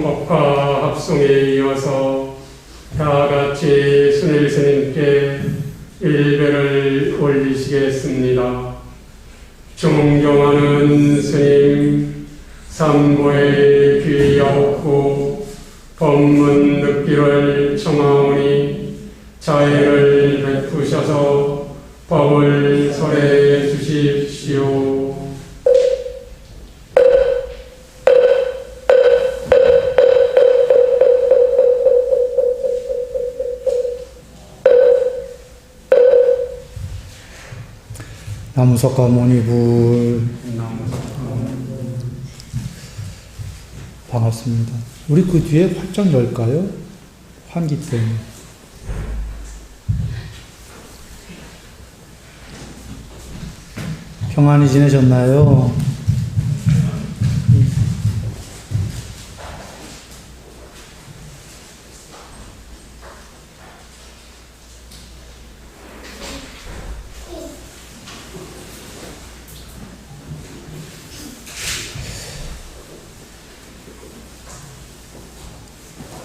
법화 합송에 이어서 다 같이 순일 스님께 일배를 올리시겠습니다. 존경하는 스님, 삼보의 귀하옵고 법문 듣기를 청하오니 자애를 베푸셔서 법을 설해 주십시오. 나무석가 모니불 반갑습니다. 우리 그 뒤에 활짝 열까요? 환기 때문에. 평안히 지내셨나요?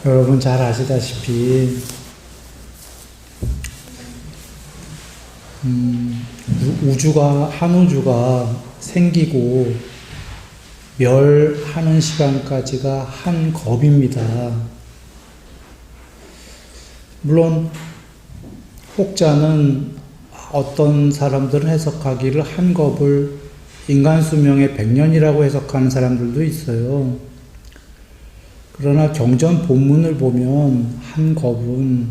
여러분 잘 아시다시피 한 우주가 생기고 멸하는 시간까지가 한 겁입니다. 물론 혹자는 어떤 사람들은 해석하기를 한 겁을 인간 수명의 100년이라고 해석하는 사람들도 있어요. 그러나 경전 본문을 보면 한 겁은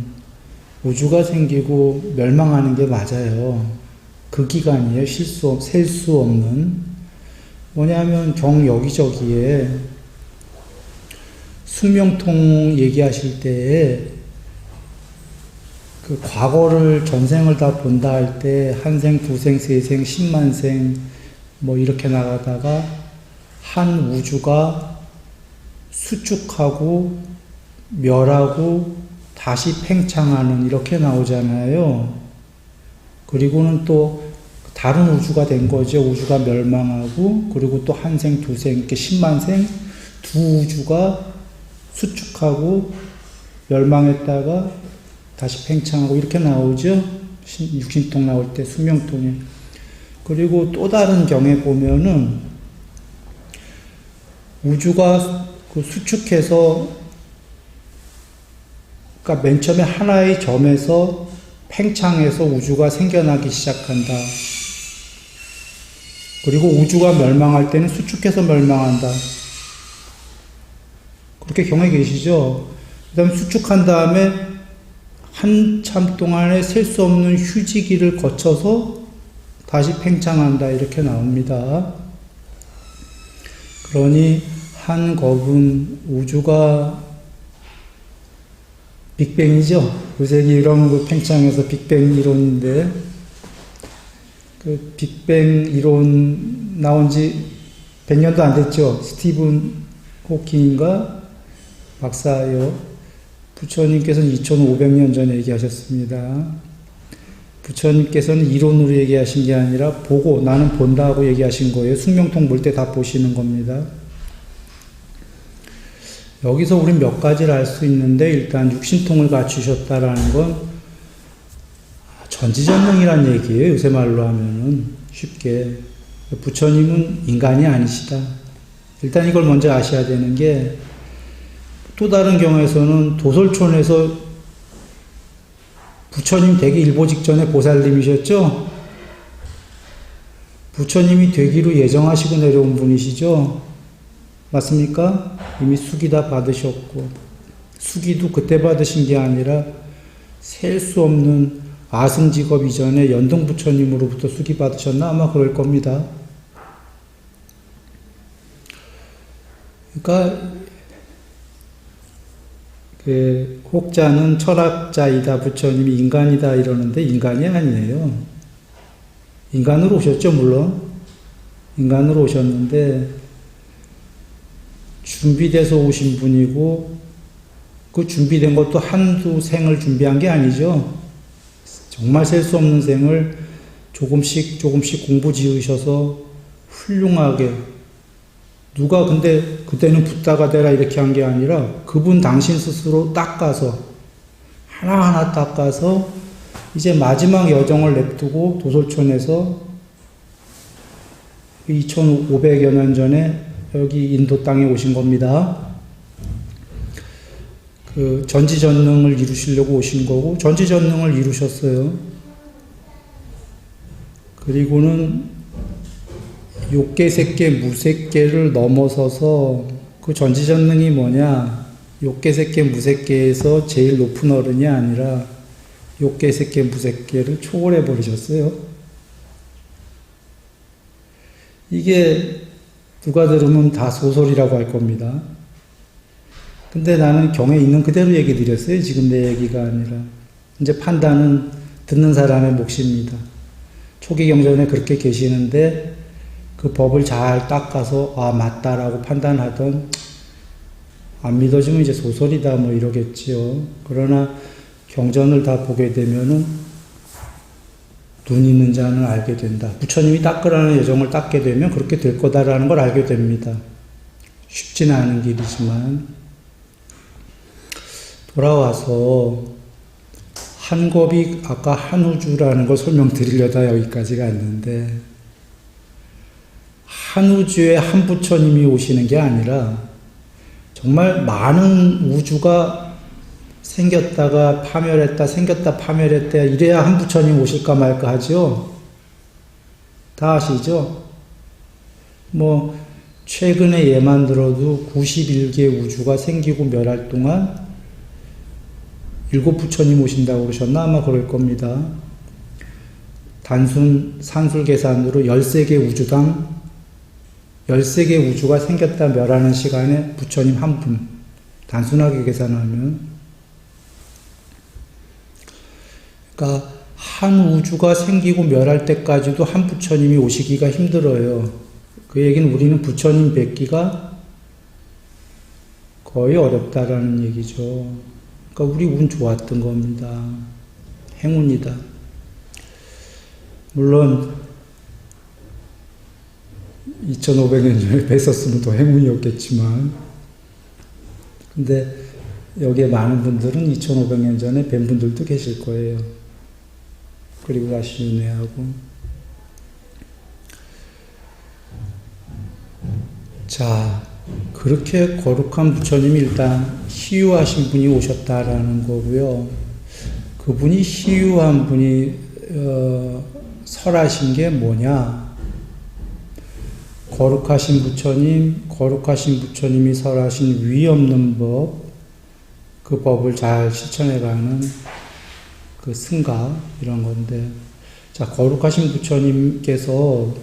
우주가 생기고 멸망하는 게 맞아요. 그 기간이에요. 셀 수 없는. 뭐냐면 여기저기에 숙명통 얘기하실 때에 그 과거를 전생을 다 본다 할 때 한 생, 두 생, 세 생, 10만 생 뭐 이렇게 나가다가 한 우주가 수축하고 멸하고 다시 팽창하는 이렇게 나오잖아요. 그리고는 또 다른 우주가 된 거죠. 우주가 멸망하고 그리고 또 한 생, 두 생, 이렇게 10만 생 두 우주가 수축하고 멸망했다가 다시 팽창하고 이렇게 나오죠. 육신통 나올 때 숙명통에. 그리고 또 다른 경에 보면은 우주가 그 수축해서, 그러니까 맨 처음에 하나의 점에서 팽창해서 우주가 생겨나기 시작한다. 그리고 우주가 멸망할 때는 수축해서 멸망한다. 그렇게 경에 계시죠? 그 다음에 수축한 다음에 한참 동안에 셀 수 없는 휴지기를 거쳐서 다시 팽창한다. 이렇게 나옵니다. 그러니 한 겁은 우주가 빅뱅이죠. 구세기 이런 거 팽창해서 빅뱅 이론인데 그 빅뱅 이론 나온 지 100년도 안 됐죠. 스티븐 호킹인가 박사요. 부처님께서는 2500년 전에 얘기하셨습니다. 부처님께서는 이론으로 얘기하신 게 아니라 보고 나는 본다고 얘기하신 거예요. 숙명통 볼 때 다 보시는 겁니다. 여기서 우린 몇 가지를 알 수 있는데 일단 육신통을 갖추셨다라는 건 전지전능이란 얘기예요. 요새 말로 하면은 쉽게. 부처님은 인간이 아니시다. 일단 이걸 먼저 아셔야 되는 게 또 다른 경우에서는 도솔촌에서 부처님 되기 일보 직전에 보살님이셨죠? 부처님이 되기로 예정하시고 내려온 분이시죠? 맞습니까? 이미 수기 다 받으셨고 수기도 그때 받으신 게 아니라 셀 수 없는 아승직업 이전에 연등부처님으로부터 수기 받으셨나? 아마 그럴 겁니다. 그러니까 그 혹자는 철학자이다, 부처님이 인간이다 이러는데 인간이 아니에요. 인간으로 오셨죠, 물론. 인간으로 오셨는데 준비돼서 오신 분이고 그 준비된 것도 한두 생을 준비한 게 아니죠. 정말 셀 수 없는 생을 조금씩 공부 지으셔서 훌륭하게 누가 근데 그때는 붓다가 되라 이렇게 한 게 아니라 그분 당신 스스로 닦아서 하나하나 닦아서 이제 마지막 여정을 냅두고 도솔촌에서 2500여 년 전에 여기 인도 땅에 오신 겁니다. 그 전지전능을 이루시려고 오신 거고 전지전능을 이루셨어요. 그리고는 욕계색계 무색계를 넘어서서 그 전지전능이 뭐냐, 욕계색계 무색계에서 제일 높은 어른이 아니라 욕계색계 무색계를 초월해 버리셨어요. 이게 누가 들으면 다 소설이라고 할 겁니다. 근데 나는 경에 있는 그대로 얘기 드렸어요. 지금 내 얘기가 아니라. 이제 판단은 듣는 사람의 몫입니다. 초기 경전에 그렇게 계시는데 그 법을 잘 닦아서 아 맞다라고 판단하던 안 믿어지면 이제 소설이다 뭐 이러겠지요. 그러나 경전을 다 보게 되면은 눈 있는 자는 알게 된다. 부처님이 닦으라는 여정을 닦게 되면 그렇게 될 거다라는 걸 알게 됩니다. 쉽지는 않은 길이지만 돌아와서 한겁이 아까 한우주라는 걸 설명드리려다 여기까지 갔는데 한우주에 한 부처님이 오시는 게 아니라 정말 많은 우주가 생겼다가 파멸했다 생겼다 파멸했다 이래야 한 부처님 오실까 말까 하죠. 다 아시죠? 뭐 최근에 예만 들어도 91개 우주가 생기고 멸할 동안 7부처님 오신다고 그러셨나? 아마 그럴 겁니다. 단순 산술 계산으로 13개 우주당 13개 우주가 생겼다 멸하는 시간에 부처님 한 분. 단순하게 계산하면. 그러니까 한 우주가 생기고 멸할 때까지도 한 부처님이 오시기가 힘들어요. 그 얘기는 우리는 부처님 뵙기가 거의 어렵다라는 얘기죠. 그러니까 우리 운 좋았던 겁니다. 행운이다. 물론 2500년 전에 뵀었으면 더 행운이었겠지만 근데 여기에 많은 분들은 2500년 전에 뵌 분들도 계실 거예요. 그리고 다시 윤회하고 자 그렇게 거룩한 부처님이 일단 희유하신 분이 오셨다라는 거고요. 그분이 희유한 분이 설하신 게 뭐냐? 거룩하신 부처님이 설하신 위 없는 법, 그 법을 잘 실천해가는 그 승가 이런 건데, 자 거룩하신 부처님께서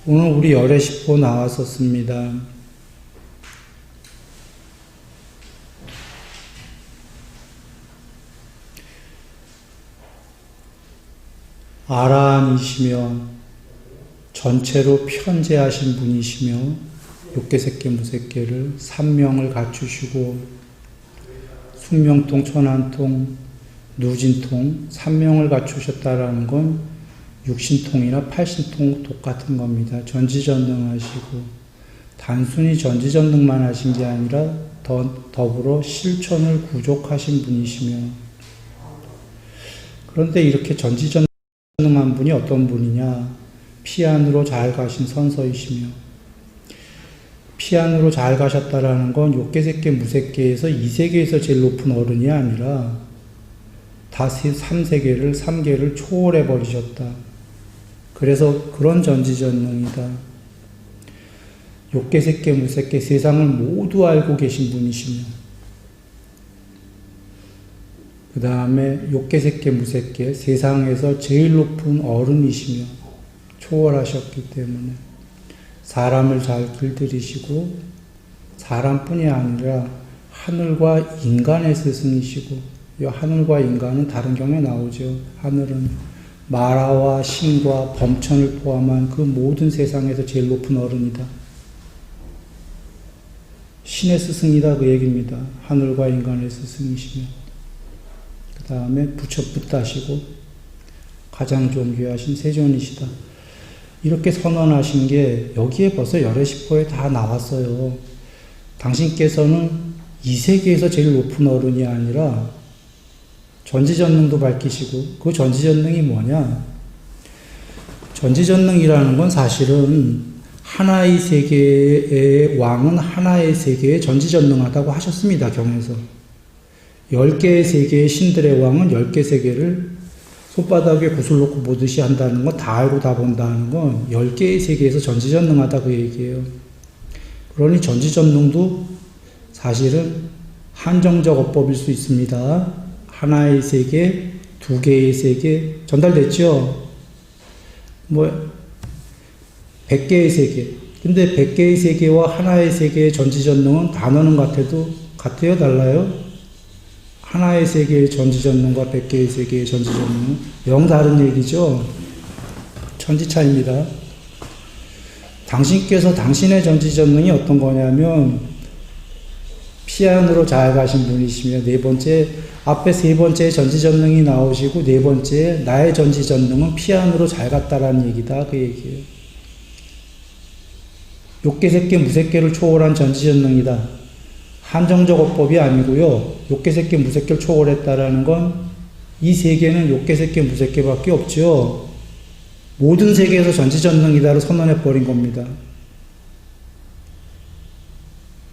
오늘 우리 열애십보 나왔었습니다. 아라한이시며 전체로 편재하신 분이시며 욕계색계 무색계를 삼명을 갖추시고 숙명통, 천안통, 누진통 삼명을 갖추셨다라는 건 육신통이나 팔신통 똑같은 겁니다. 전지전능하시고 단순히 전지전능만 하신 게 아니라 더불어 실천을 구족하신 분이시며 그런데 이렇게 전지전능한 분이 어떤 분이냐? 피안으로 잘 가신 선서이시며 피안으로 잘 가셨다라는 건 욕계색계 무색계에서 이 세계에서 제일 높은 어른이 아니라 다시 3세계를 3계를 초월해 버리셨다. 그래서 그런 전지전능이다. 욕계색계 무색계 세상을 모두 알고 계신 분이시며 그 다음에 욕계색계 무색계 세상에서 제일 높은 어른이시며 초월하셨기 때문에 사람을 잘 길들이시고 사람뿐이 아니라 하늘과 인간의 스승이시고 이 하늘과 인간은 다른 경우에 나오죠. 하늘은 마라와 신과 범천을 포함한 그 모든 세상에서 제일 높은 어른이다. 신의 스승이다 그 얘기입니다. 하늘과 인간의 스승이시며 그 다음에 부처 붓다시고 가장 존귀하신 세존이시다. 이렇게 선언하신 게 여기에 벌써 열애시포에 다 나왔어요. 당신께서는 이 세계에서 제일 높은 어른이 아니라 전지전능도 밝히시고, 그 전지전능이 뭐냐? 전지전능이라는 건 사실은 하나의 세계의 왕은 하나의 세계에 전지전능하다고 하셨습니다. 경에서 10개의 세계의 신들의 왕은 10개 세계를 손바닥에 구슬 놓고 보듯이 한다는 건, 다 알고 다 본다는 건 10개의 세계에서 전지전능하다 그 얘기예요. 그러니 전지전능도 사실은 한정적 어법일 수 있습니다. 하나의 세계, 2개의 세계, 전달됐죠? 100개의 세계. 근데 100개의 세계와 하나의 세계의 전지전능은 단어는 같아요? 달라요? 하나의 세계의 전지전능과 100개의 세계의 전지전능은 영 다른 얘기죠? 천지차입니다. 당신께서 당신의 전지전능이 어떤 거냐면, 피안으로 잘 가신 분이시며, 앞에 세 번째 전지전능이 나오시고, 네 번째 나의 전지전능은 피안으로 잘 갔다라는 얘기다. 그 얘기예요. 욕계색계 무색계를 초월한 전지전능이다. 한정적 어법이 아니고요. 욕계색계 무색계를 초월했다라는 건 이 세계는 욕계색계 무색계밖에 없죠. 모든 세계에서 전지전능이다를 선언해버린 겁니다.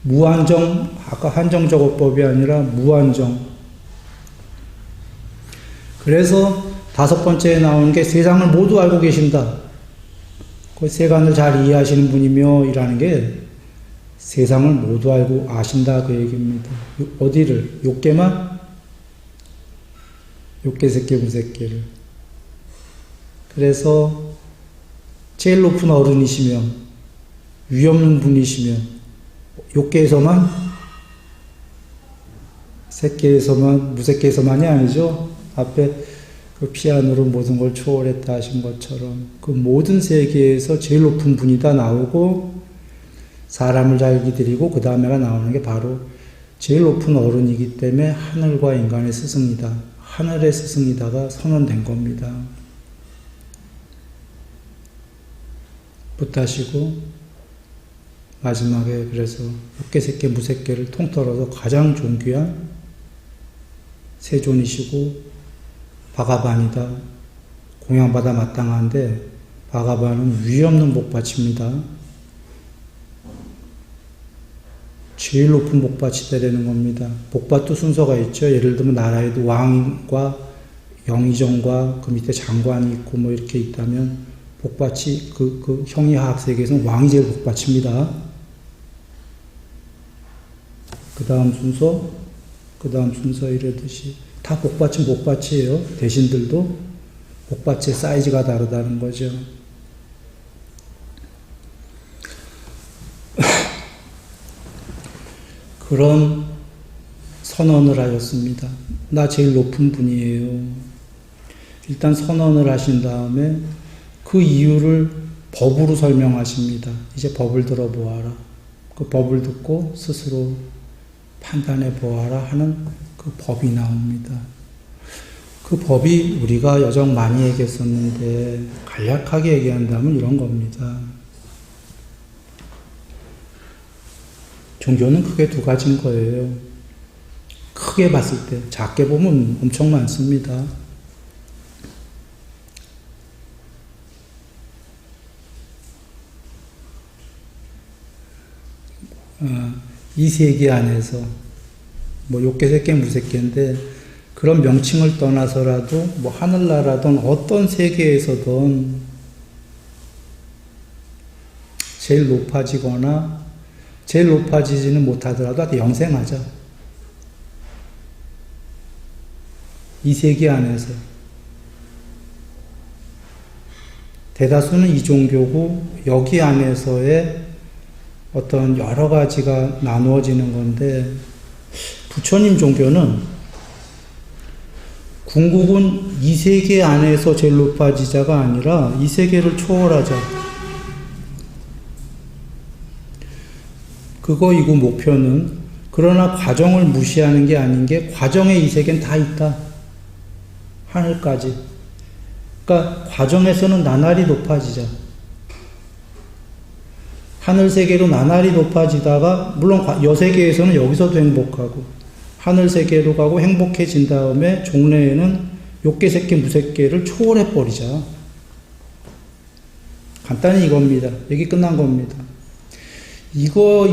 무한정, 아까 한정적 어법이 아니라 무한정. 그래서 5번째에 나오는 게 세상을 모두 알고 계신다. 그 세간을 잘 이해하시는 분이며 이라는 게 세상을 모두 알고 아신다 그 얘기입니다. 어디를? 욕계만? 욕계색계 무색계를. 그래서 제일 높은 어른이시며 위없는 분이시며 욕계에서만, 색계에서만, 무색계에서만이 아니죠. 앞에 그 피안으로 모든 걸 초월했다 하신 것처럼 그 모든 세계에서 제일 높은 분이다 나오고, 사람을 잘 기드리고 그 다음에가 나오는 게 바로 제일 높은 어른이기 때문에 하늘과 인간의 스승이다. 하늘의 스승이다가 선언된 겁니다. 붙하시고 마지막에 그래서 욕계색계 무색계를 통틀어서 가장 존귀한 세존이시고 바가반이다. 공양받아 마땅한데 바가반은 위없는 복받칩니다. 제일 높은 복받이 되려는 겁니다. 복받도 순서가 있죠. 예를 들면 나라에도 왕과 영의정과 그 밑에 장관이 있고 뭐 이렇게 있다면 복받이 그 형이하학 세계에서는 왕이 제일 복받칩니다. 그 다음 순서 이러듯이 다 복받침 복받이에요. 대신들도 복받이의 사이즈가 다르다는 거죠. 그런 선언을 하셨습니다. 나 제일 높은 분이에요. 일단 선언을 하신 다음에 그 이유를 법으로 설명하십니다. 이제 법을 들어보아라. 그 법을 듣고 스스로 판단해 보아라 하는 그 법이 나옵니다. 그 법이 우리가 여정 많이 얘기했었는데 간략하게 얘기한다면 이런 겁니다. 종교는 크게 두 가지인 거예요. 크게 봤을 때, 작게 보면 엄청 많습니다. 이 세계 안에서 뭐 욕계색계 무색계인데 그런 명칭을 떠나서라도 뭐 하늘나라든 어떤 세계에서든 제일 높아지거나 제일 높아지지는 못하더라도 영생하자. 이 세계 안에서. 대다수는 이 종교고 여기 안에서의 어떤 여러 가지가 나누어지는 건데 부처님 종교는 궁극은 이 세계 안에서 제일 높아지자가 아니라 이 세계를 초월하자. 그거이고 목표는. 그러나 과정을 무시하는 게 아닌 게 과정에 이 세계는 다 있다. 하늘까지. 그러니까 과정에서는 나날이 높아지자. 하늘 세계로 나날이 높아지다가 물론 여세계에서는 여기서도 행복하고 하늘 세계로 가고 행복해진 다음에 종래에는 욕계색계 무색계를 초월해 버리자. 간단히 이겁니다. 얘기 끝난 겁니다. 이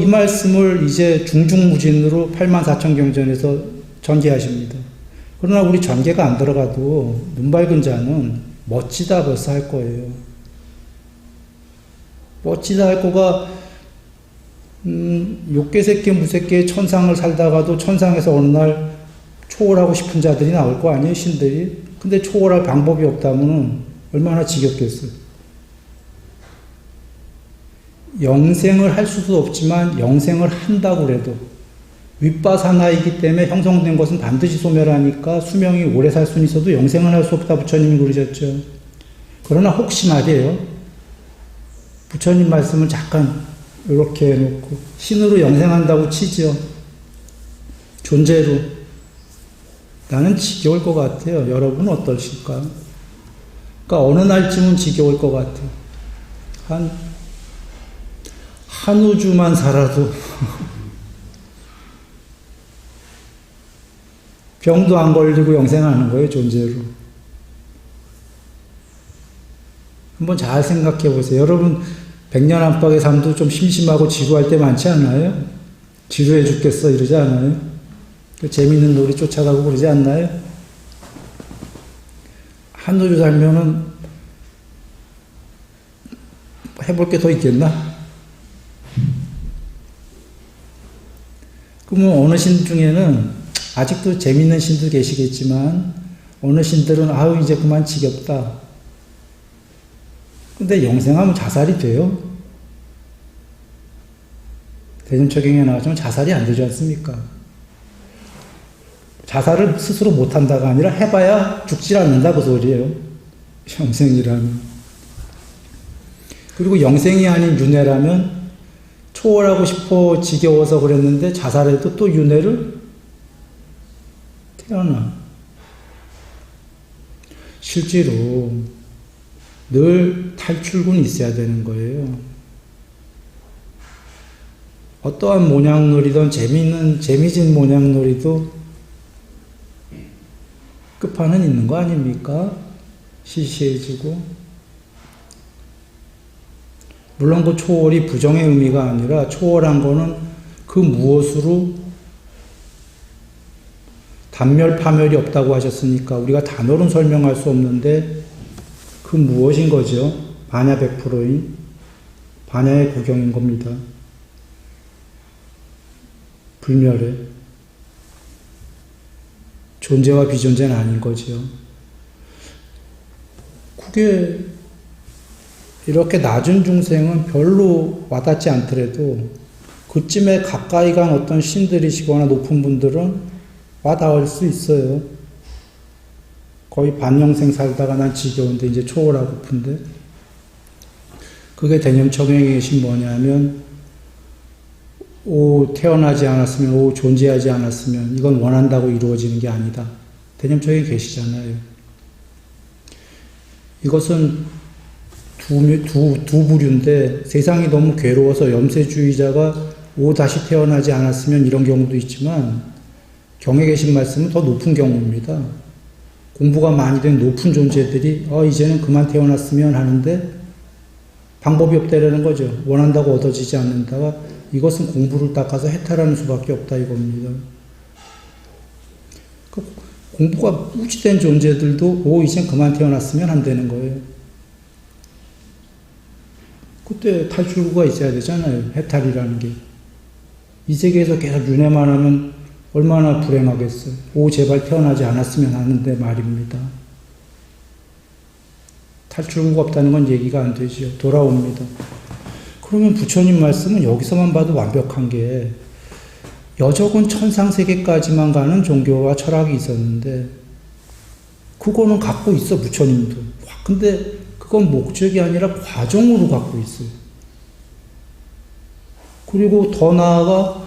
말씀을 이제 중중무진으로 84,000경전에서 전개하십니다. 그러나 우리 전개가 안 들어가도 눈 밝은 자는 멋지다 벌써 할 거예요. 멋지다 할 거가 욕계색계 무색계 천상을 살다가도 천상에서 어느 날 초월하고 싶은 자들이 나올 거 아니에요, 신들이. 근데 초월할 방법이 없다면 얼마나 지겹겠어요. 영생을 할 수도 없지만 영생을 한다고 해도 윗바사나이기 때문에 형성된 것은 반드시 소멸하니까 수명이 오래 살 수는 있어도 영생을 할 수 없다 부처님이 그러셨죠. 그러나 혹시 말이에요. 부처님 말씀을 잠깐 이렇게 해놓고 신으로 영생한다고 치죠. 존재로. 나는 지겨울 것 같아요. 여러분은 어떠실까? 그러니까 어느 날쯤은 지겨울 것 같아요. 한 우주만 살아도 병도 안 걸리고 영생하는 거예요, 존재로. 한번 잘 생각해 보세요. 여러분, 100년 안팎의 삶도 좀 심심하고 지루할 때 많지 않나요? 지루해 죽겠어, 이러지 않아요? 재밌는 놀이 쫓아가고 그러지 않나요? 한 우주 살면은 해볼 게 더 있겠나? 그러면 어느 신 중에는 아직도 재밌는 신도 계시겠지만 어느 신들은 아유 이제 그만 지겹다. 근데 영생하면 자살이 돼요. 대전처경에 나왔지만 자살이 안 되지 않습니까? 자살을 스스로 못한다가 아니라 해봐야 죽질 않는다 그 소리예요. 영생이라면. 그리고 영생이 아닌 윤회라면 초월하고 싶어 지겨워서 그랬는데 자살해도 또 윤회를 태어나. 실제로 늘 탈출군이 있어야 되는 거예요. 어떠한 모냥놀이든 재미진 모냥놀이도 끝판은 있는 거 아닙니까? 시시해지고. 물론 그 초월이 부정의 의미가 아니라 초월한 거는 그 무엇으로 단멸, 파멸이 없다고 하셨으니까 우리가 단어로는 설명할 수 없는데 그 무엇인 거죠? 반야 100%인 반야의 구경인 겁니다. 불멸의 존재와 비존재는 아닌 거죠. 그게 이렇게 낮은 중생은 별로 와닿지 않더라도 그쯤에 가까이 간 어떤 신들이시거나 높은 분들은 와닿을 수 있어요. 거의 반영생 살다가 난 지겨운데 이제 초월하고픈데 그게 대념청행에 계신 뭐냐면 태어나지 않았으면 존재하지 않았으면 이건 원한다고 이루어지는 게 아니다. 대념청행에 계시잖아요. 이것은 두 부류인데 세상이 너무 괴로워서 염세주의자가 다시 태어나지 않았으면 이런 경우도 있지만 경에 계신 말씀은 더 높은 경우입니다. 공부가 많이 된 높은 존재들이 이제는 그만 태어났으면 하는데 방법이 없다라는 거죠. 원한다고 얻어지지 않는다가 이것은 공부를 닦아서 해탈하는 수밖에 없다 이겁니다. 공부가 무지된 존재들도 이젠 그만 태어났으면 한다는 거예요. 그때 탈출구가 있어야 되잖아요. 해탈이라는 게. 이 세계에서 계속 윤회만 하면 얼마나 불행하겠어요. 제발 태어나지 않았으면 하는데 말입니다. 탈출구가 없다는 건 얘기가 안 되죠. 돌아옵니다. 그러면 부처님 말씀은 여기서만 봐도 완벽한 게 여적은 천상세계까지만 가는 종교와 철학이 있었는데 그거는 갖고 있어 부처님도. 근데 그건 목적이 아니라 과정으로 갖고 있어요. 그리고 더 나아가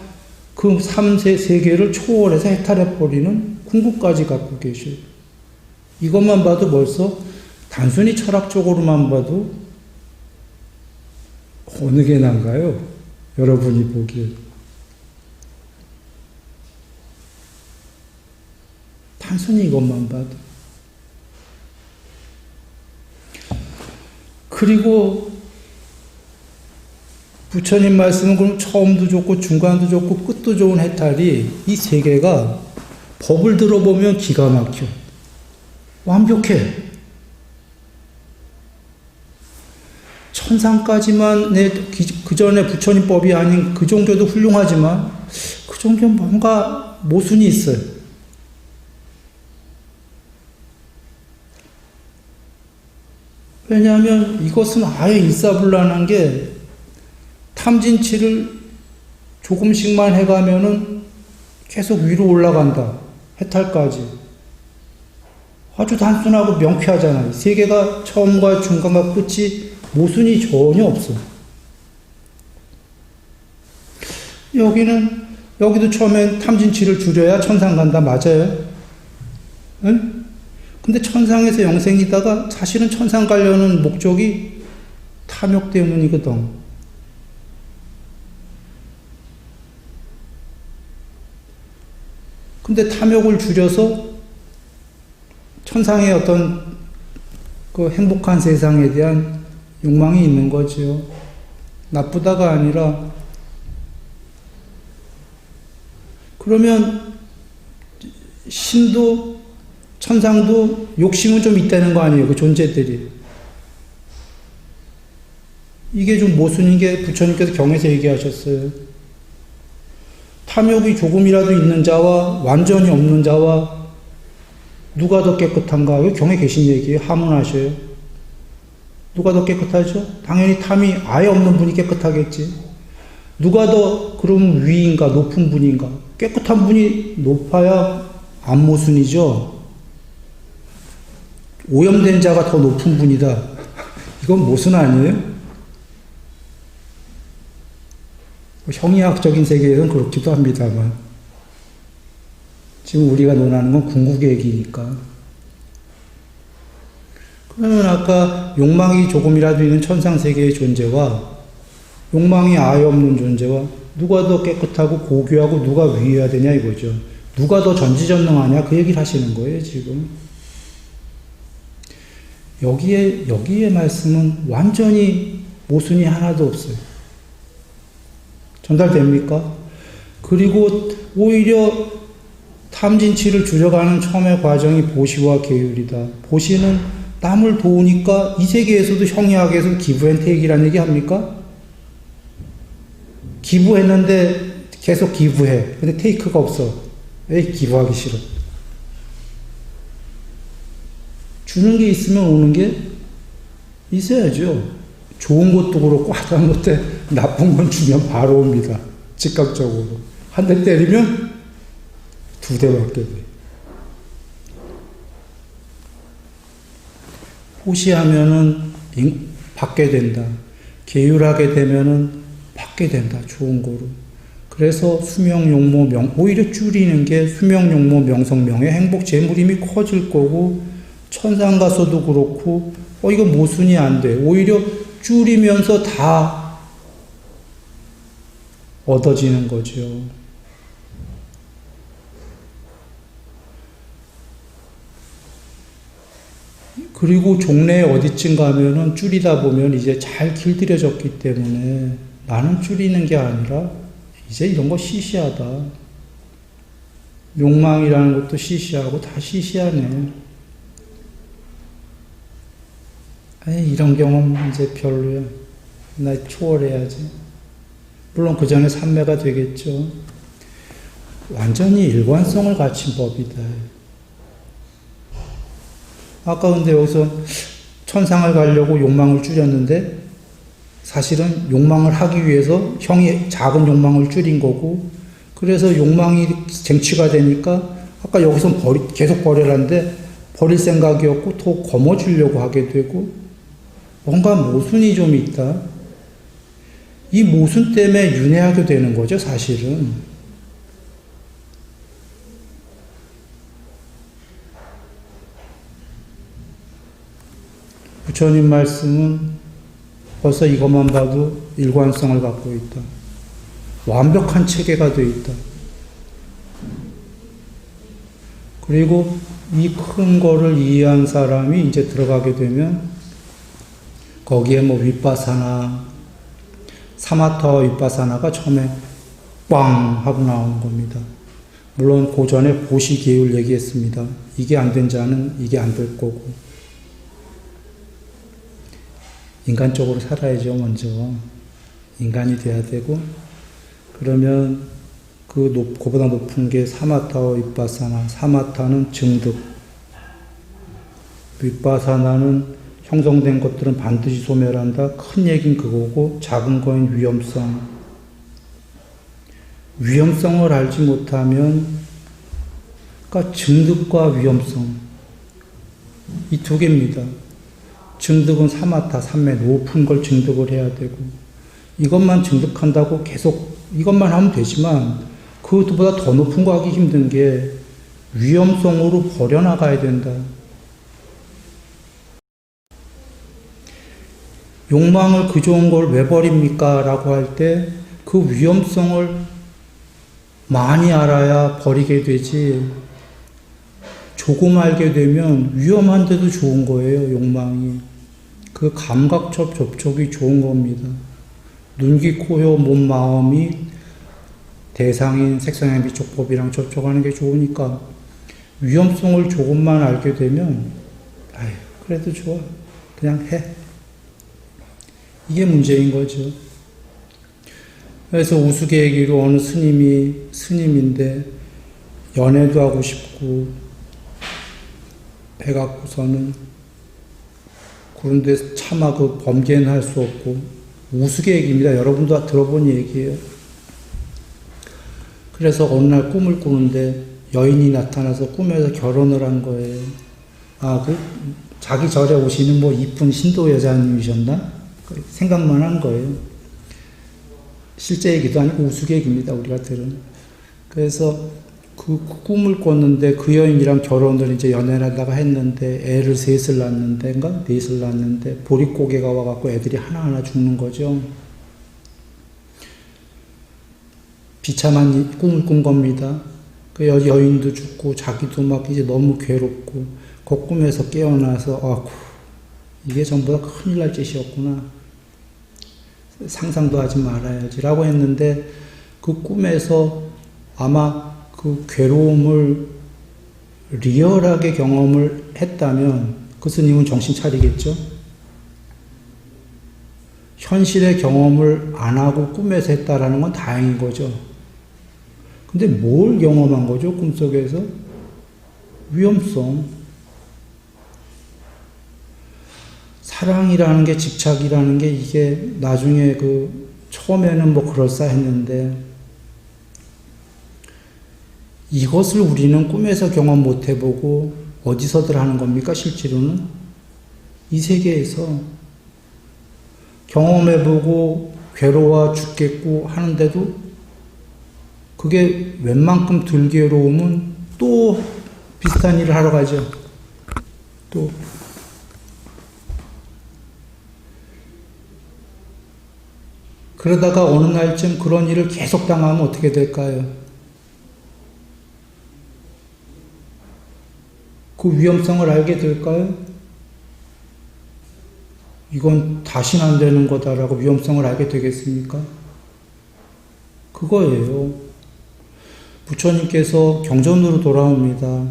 그 3세 세계를 초월해서 해탈해버리는 궁극까지 갖고 계셔요. 이것만 봐도 벌써 단순히 철학적으로만 봐도 어느 게 난가요? 여러분이 보기에. 단순히 이것만 봐도. 그리고 부처님 말씀은 그럼 처음도 좋고 중간도 좋고 끝도 좋은 해탈이 이 세 개가 법을 들어보면 기가 막혀. 완벽해. 천상까지만 그 전에 부처님 법이 아닌 그 정도도 훌륭하지만 그 정도는 뭔가 모순이 있어요. 왜냐하면 이것은 아예 일사불란한 게 탐진치를 조금씩만 해가면은 계속 위로 올라간다. 해탈까지. 아주 단순하고 명쾌하잖아요. 세계가 처음과 중간과 끝이 모순이 전혀 없어. 여기도 처음엔 탐진치를 줄여야 천상 간다. 맞아요? 응? 근데 천상에서 영생이다가 사실은 천상 가려는 목적이 탐욕 때문이거든. 근데 탐욕을 줄여서 천상의 어떤 그 행복한 세상에 대한 욕망이 있는 거죠. 나쁘다가 아니라. 그러면 신도 천상도 욕심은 좀 있다는 거 아니에요? 그 존재들이. 이게 좀 모순인 게 부처님께서 경에서 얘기하셨어요. 탐욕이 조금이라도 있는 자와 완전히 없는 자와 누가 더 깨끗한가? 이거 경에 계신 얘기예요. 하문하셔요. 누가 더 깨끗하죠? 당연히 탐이 아예 없는 분이 깨끗하겠지. 누가 더 그럼 위인가? 높은 분인가? 깨끗한 분이 높아야 안 모순이죠. 오염된 자가 더 높은 분이다. 이건 모순 아니에요? 형이학적인 세계에서는 그렇기도 합니다만 지금 우리가 논하는 건 궁극의 얘기니까. 그러면 아까 욕망이 조금이라도 있는 천상세계의 존재와 욕망이 아예 없는 존재와 누가 더 깨끗하고 고귀하고 누가 위해야 되냐 이거죠. 누가 더 전지전능하냐 그 얘기를 하시는 거예요 지금. 여기에 말씀은 완전히 모순이 하나도 없어요. 전달됩니까? 그리고 오히려 탐진치를 줄여가는 처음의 과정이 보시와 계율이다. 보시는 남을 도우니까 이 세계에서도 형이학에서 기부앤테이크라는 얘기 합니까? 기부했는데 계속 기부해. 근데 테이크가 없어. 에이, 기부하기 싫어. 주는 게 있으면 오는 게 있어야죠. 좋은 것도 그렇고 하다못해 나쁜 건 주면 바로 옵니다. 즉각적으로. 한 대 때리면 두 대 맞게 돼. 호시하면은 받게 된다. 계율하게 되면은 받게 된다. 좋은 거로. 그래서 수명, 용모, 명, 오히려 줄이는 게 수명, 용모, 명성, 명예, 행복, 재물임이 커질 거고, 천상 가서도 그렇고, 이거 모순이 안 돼. 오히려 줄이면서 다 얻어지는 거죠. 그리고 종래에 어디쯤 가면은 줄이다 보면 이제 잘 길들여졌기 때문에 나는 줄이는 게 아니라 이제 이런 거 시시하다. 욕망이라는 것도 시시하고 다 시시하네. 에이, 이런 경험 이제 별로야. 나 초월해야지. 물론 그 전에 삼매가 되겠죠. 완전히 일관성을 갖춘 법이다. 아까 근데 여기서 천상을 가려고 욕망을 줄였는데 사실은 욕망을 하기 위해서 형이 작은 욕망을 줄인 거고, 그래서 욕망이 쟁취가 되니까 아까 여기서 계속 버리라는데 버릴 생각이 없고 더 거머쥐려고 하게 되고, 뭔가 모순이 좀 있다. 이 모순 때문에 윤회하게 되는 거죠, 사실은. 부처님 말씀은 벌써 이것만 봐도 일관성을 갖고 있다. 완벽한 체계가 되어 있다. 그리고 이 큰 거를 이해한 사람이 이제 들어가게 되면 거기에 뭐 윗바사나, 사마타 윗바사나가 처음에 꽝 하고 나오는 겁니다. 물론 고전에 보시기율 얘기했습니다. 이게 안 된 자는 이게 안 될 거고. 인간적으로 살아야죠, 먼저. 인간이 돼야 되고, 그러면 그보다 높은 게 사마타와 윗바사나, 사마타는 증득, 윗바사나는 형성된 것들은 반드시 소멸한다. 큰 얘기는 그거고, 작은 거인 위험성. 위험성을 알지 못하면, 그러니까 증득과 위험성, 이 두 개입니다. 증득은 사마타, 삼매, 높은 걸 증득을 해야 되고, 이것만 증득한다고 계속 이것만 하면 되지만, 그것보다 더 높은 거 하기 힘든 게 위험성으로 버려나가야 된다. 욕망을 그 좋은 걸 왜 버립니까? 라고 할 때 그 위험성을 많이 알아야 버리게 되지, 조금 알게 되면 위험한데도 좋은 거예요, 욕망이. 그 감각적 접촉이 좋은 겁니다. 눈, 귀, 코, 혀, 몸, 마음이 대상인 색상의 미촉법이랑 접촉하는 게 좋으니까 위험성을 조금만 알게 되면 아휴, 그래도 좋아. 그냥 해. 이게 문제인 거죠. 그래서 우스개기로 어느 스님인데 연애도 하고 싶고 해갖고서는 그런데 차마 그 범죄는 할 수 없고 우스개기입니다. 여러분도 다 들어본 얘기예요. 그래서 어느 날 꿈을 꾸는데 여인이 나타나서 꿈에서 결혼을 한 거예요. 자기 절에 오시는 뭐 이쁜 신도 여자님이셨나? 생각만 한 거예요. 실제 얘기도 아니고 우스개기입니다, 우리가 들은. 그래서 그 꿈을 꿨는데 그 여인이랑 결혼을 이제 연애를 하다가 했는데 애를 넷을 낳았는데 보릿고개가 와갖고 애들이 하나하나 죽는 거죠. 비참한 꿈을 꾼 겁니다. 그 여인도 죽고 자기도 막 이제 너무 괴롭고 그 꿈에서 깨어나서 아쿠, 이게 전부 다 큰일 날 짓이었구나. 상상도 하지 말아야지 라고 했는데 그 꿈에서 아마 그 괴로움을 리얼하게 경험을 했다면 그 스님은 정신 차리겠죠? 현실의 경험을 안 하고 꿈에서 했다라는 건 다행인 거죠. 근데 뭘 경험한 거죠? 꿈속에서? 위험성. 사랑이라는 게, 집착이라는 게 이게 나중에 처음에는 뭐 그럴싸했는데 이것을 우리는 꿈에서 경험 못 해보고 어디서들 하는 겁니까? 실제로는 이 세계에서 경험해보고 괴로워 죽겠고 하는데도 그게 웬만큼 덜 괴로우면 또 비슷한 일을 하러 가죠. 또 그러다가 어느 날쯤 그런 일을 계속 당하면 어떻게 될까요? 그 위험성을 알게 될까요? 이건 다시는 안 되는 거다라고 위험성을 알게 되겠습니까? 그거예요. 부처님께서 경전으로 돌아옵니다.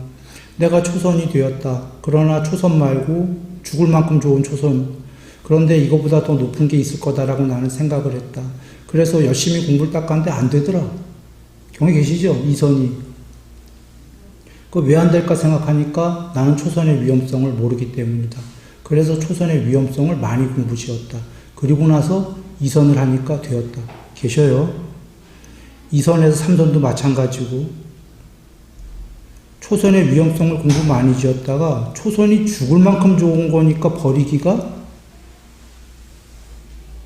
내가 초선이 되었다. 그러나 초선 말고 죽을 만큼 좋은 초선. 그런데 이거보다 더 높은 게 있을 거다라고 나는 생각을 했다. 그래서 열심히 공부를 닦았는데 안 되더라. 경에 계시죠? 이선이. 그 왜 안 될까 생각하니까 나는 초선의 위험성을 모르기 때문이다. 그래서 초선의 위험성을 많이 공부지었다. 그리고 나서 이선을 하니까 되었다. 계셔요? 이선에서 삼선도 마찬가지고 초선의 위험성을 공부 많이 지었다가 초선이 죽을 만큼 좋은 거니까 버리기가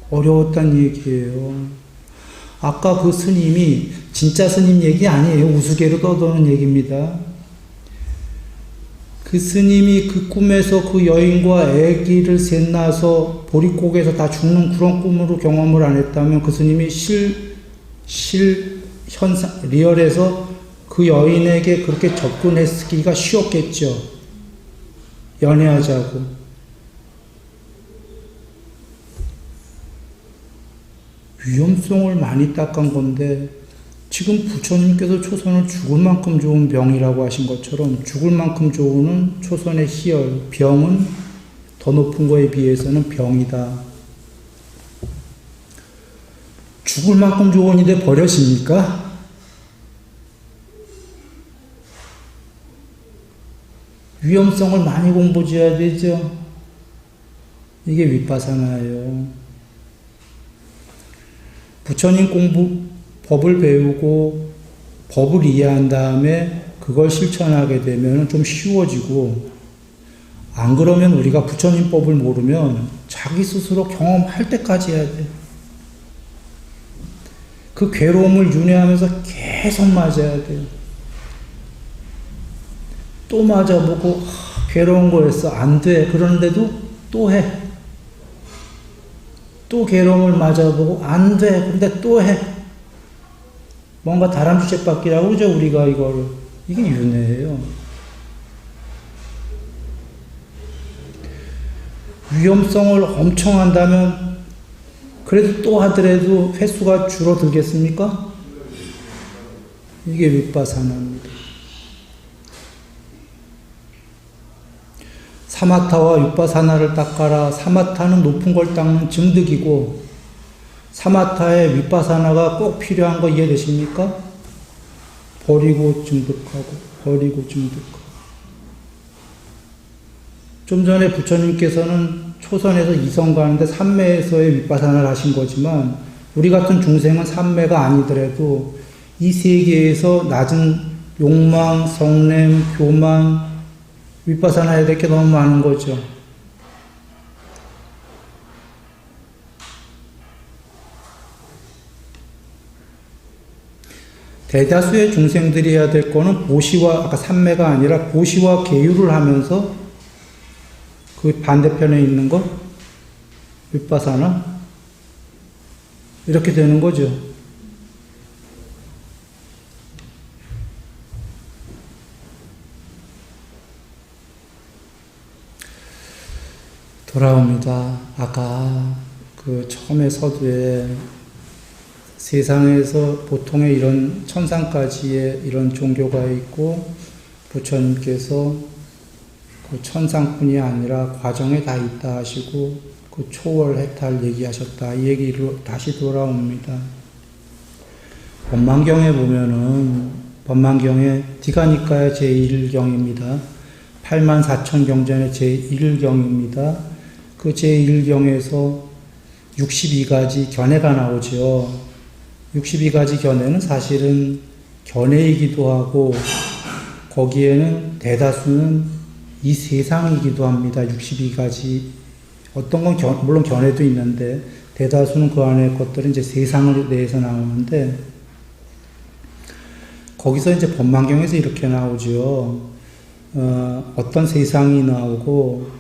어려웠단 얘기예요. 아까 그 스님이 진짜 스님 얘기 아니에요. 우스개로 떠도는 얘기입니다. 그 스님이 그 꿈에서 그 여인과 아기를 셋 낳아서 보릿고개에서 다 죽는 그런 꿈으로 경험을 안 했다면 그 스님이 리얼에서 그 여인에게 그렇게 접근했기가 쉬웠겠죠. 연애하자고. 위험성을 많이 닦은 건데 지금 부처님께서 초선을 죽을 만큼 좋은 병이라고 하신 것처럼 죽을 만큼 좋은 초선의 희열, 병은 더 높은 거에 비해서는 병이다. 죽을 만큼 좋은인데 버려집니까? 위험성을 많이 공부해야 되죠. 이게 위파사나예요. 부처님 법을 배우고 법을 이해한 다음에 그걸 실천하게 되면 좀 쉬워지고, 안 그러면 우리가 부처님 법을 모르면 자기 스스로 경험할 때까지 해야 돼. 그 괴로움을 윤회하면서 계속 맞아야 돼요. 또 맞아보고 괴로운 거였어. 안 돼. 그런데도 또 해. 또 괴로움을 맞아보고 안 돼. 근데 또 해. 뭔가 다람쥐째받기라고 그러죠. 우리가 이거를. 이게 윤회예요. 위험성을 엄청 한다면 그래도 또 하더라도 횟수가 줄어들겠습니까? 이게 위파사나입니다. 사마타와 위파사나를 닦아라. 사마타는 높은 걸 닦는 증득이고 사마타에 위파사나가 꼭 필요한 거 이해되십니까? 버리고 증득하고 버리고 증득하고. 좀 전에 부처님께서는 초선에서 이성 가는데 삼매에서의 위파사나를 하신 거지만 우리 같은 중생은 삼매가 아니더라도 이 세계에서 낮은 욕망, 성냄, 교만, 위파사나 해야 될 게 너무 많은 거죠. 대다수의 중생들이 해야 될 거는 보시와, 아까 삼매가 아니라 보시와 계율을 하면서 그 반대편에 있는 거, 위파사나, 이렇게 되는 거죠. 돌아옵니다. 아까 그 처음에 서두에 세상에서 보통의 이런 천상까지의 이런 종교가 있고 부처님께서 그 천상뿐이 아니라 과정에 다 있다 하시고 그 초월 해탈 얘기하셨다. 이 얘기로 다시 돌아옵니다. 법만경에 보면은 법만경에 디가니카의 제1경입니다. 84,000경전의 제1경입니다. 그 제1경에서 62가지 견해가 나오죠. 62가지 견해는 사실은 견해이기도 하고 거기에는 대다수는 이 세상이기도 합니다. 62가지 어떤 건 물론 견해도 있는데 대다수는 그 안에 것들은 이제 세상에 대해서 나오는데 거기서 이제 법만경에서 이렇게 나오죠. 어떤 세상이 나오고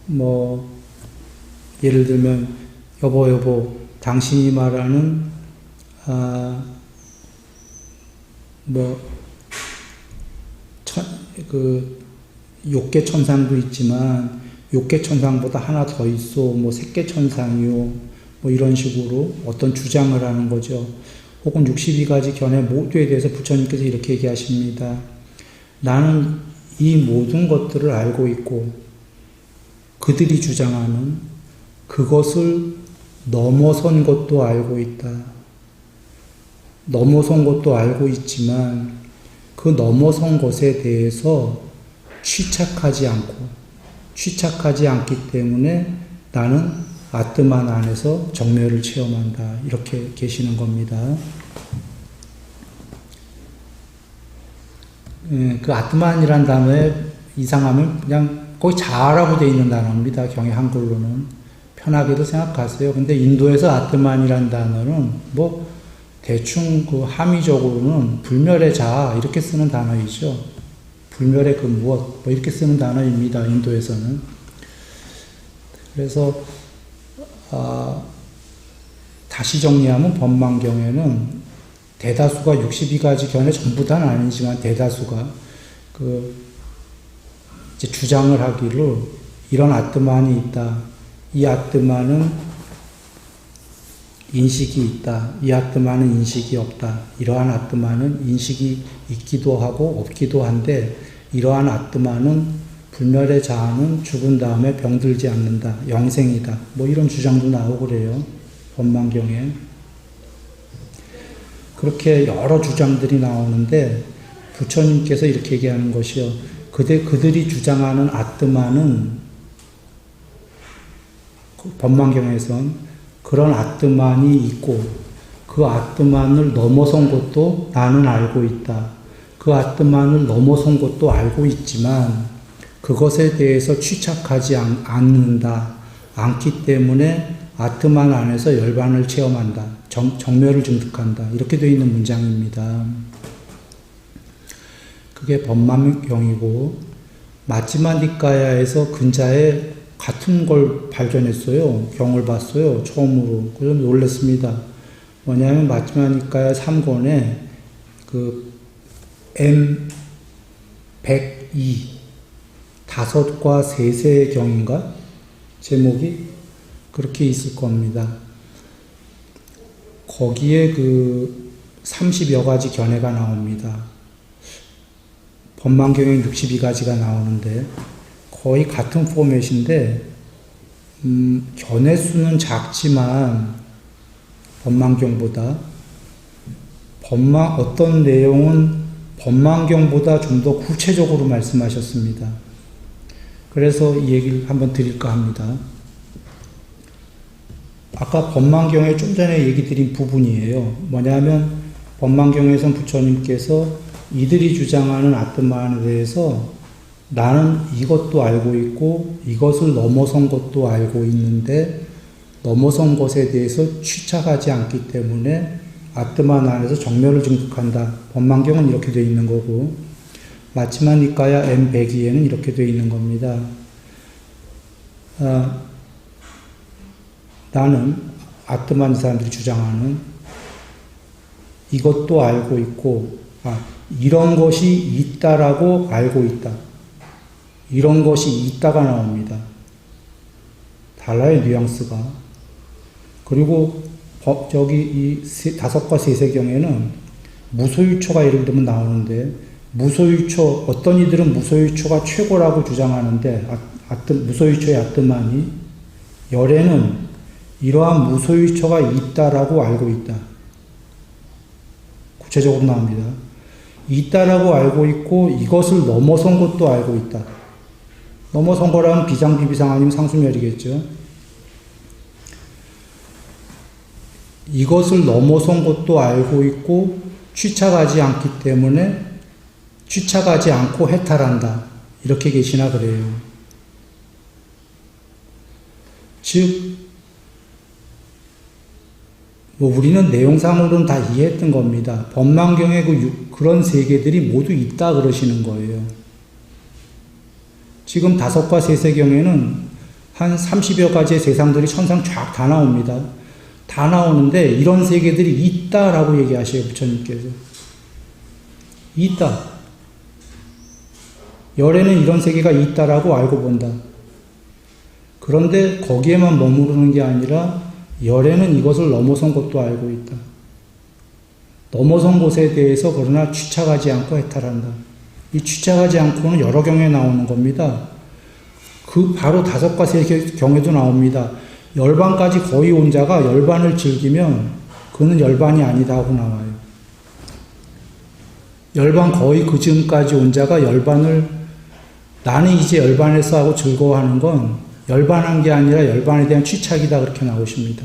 뭐 예를 들면 여보 당신이 말하는 욕계천상도 있지만 욕계천상보다 하나 더 있어 뭐 색계천상이요 뭐 이런 식으로 어떤 주장을 하는 거죠. 혹은 62가지 견해 모두에 대해서 부처님께서 이렇게 얘기하십니다. 나는 이 모든 것들을 알고 있고 그들이 주장하는 그것을 넘어선 것도 알고 있다. 넘어선 것도 알고 있지만 그 넘어선 것에 대해서 취착하지 않기 때문에 나는 아트만 안에서 정멸을 체험한다. 이렇게 계시는 겁니다. 그 아트만이란 단어에 이상하면 그냥 거의 자아라고 되어 있는 단어입니다. 경의 한글로는. 편하게도 생각하세요. 근데 인도에서 아트만이란 단어는 뭐 대충 그 함의적으로는 불멸의 자아 이렇게 쓰는 단어이죠. 불멸의 그 무엇, 뭐 이렇게 쓰는 단어입니다. 인도에서는. 그래서 다시 정리하면 법망경에는 대다수가 62가지 견해 전부 다는 아니지만 대다수가 이제 주장을 하기를 이런 아트만이 있다. 이 아트만은 인식이 있다. 이 아트만은 인식이 없다. 이러한 아트만은 인식이 있기도 하고 없기도 한데 이러한 아트만은 불멸의 자아는 죽은 다음에 병들지 않는다. 영생이다. 뭐 이런 주장도 나오고 그래요. 법망경에. 그렇게 여러 주장들이 나오는데 부처님께서 이렇게 얘기하는 것이요. 그들이 주장하는 아트만은 법망경에선 그런 아트만이 있고 그 아트만을 넘어선 것도 나는 알고 있다. 그 아트만을 넘어선 것도 알고 있지만 그것에 대해서 취착하지 않기 때문에 아트만 안에서 열반을 체험한다. 정멸을 증득한다. 이렇게 되어 있는 문장입니다. 그게 법망경이고 마지막 니까야에서 근자에 같은 걸 발견했어요. 경을 봤어요. 처음으로. 그래서 놀랐습니다. 뭐냐면 마지막 니까야 3권에 그 M102 다섯과 세세의 경인가? 제목이 그렇게 있을 겁니다. 거기에 그 30여 가지 견해가 나옵니다. 법망경에 62가지가 나오는데 거의 같은 포맷인데 견해 수는 작지만 법망경보다 어떤 내용은 법망경보다 좀 더 구체적으로 말씀하셨습니다. 그래서 이 얘기를 한번 드릴까 합니다. 아까 법망경에 좀 전에 얘기 드린 부분이에요. 뭐냐면 법망경에선 부처님께서 이들이 주장하는 아트만에 대해서 나는 이것도 알고 있고 이것을 넘어선 것도 알고 있는데 넘어선 것에 대해서 취착하지 않기 때문에 아트만 안에서 정멸을 증득한다. 법망경은 이렇게 되어 있는 거고 마지막 니까야 M102에는 이렇게 되어 있는 겁니다. 나는 아트만 사람들이 주장하는 이것도 알고 있고 이런 것이 있다라고 알고 있다. 이런 것이 있다가 나옵니다. 달라요, 뉘앙스가. 그리고 이 다섯과 세세경에는 무소유초가 예를 들면 나오는데 무소유초, 어떤 이들은 무소유초가 최고라고 주장하는데 무소유초의 아트만이 열에는 이러한 무소유초가 있다라고 알고 있다. 구체적으로 나옵니다. 있다라고 알고 있고 이것을 넘어선 것도 알고 있다. 넘어선 거라면 비상비비상 아니면 상수멸이겠죠. 이것을 넘어선 것도 알고 있고 취착하지 않기 때문에 취착하지 않고 해탈한다. 이렇게 계시나 그래요. 즉 우리는 내용상으로는 다 이해했던 겁니다. 법망경에 그런 세계들이 모두 있다 그러시는 거예요. 지금 다섯과 세세경에는 한 30여 가지의 세상들이 천상 쫙 다 나옵니다. 다 나오는데 이런 세계들이 있다라고 얘기하셔요. 부처님께서. 있다. 열에는 이런 세계가 있다라고 알고 본다. 그런데 거기에만 머무르는 게 아니라 열에는 이것을 넘어선 것도 알고 있다. 넘어선 것에 대해서 그러나 취착하지 않고 해탈한다. 이 취착하지 않고는 여러 경에 나오는 겁니다. 그 바로 다섯과 세경에도 나옵니다. 열반까지 거의 온 자가 열반을 즐기면 그는 열반이 아니다 하고 나와요. 열반 거의 그 즈음까지 온 자가 열반을 나는 이제 열반에서 하고 즐거워하는 건 열반한 게 아니라 열반에 대한 취착이다 그렇게 나오십니다.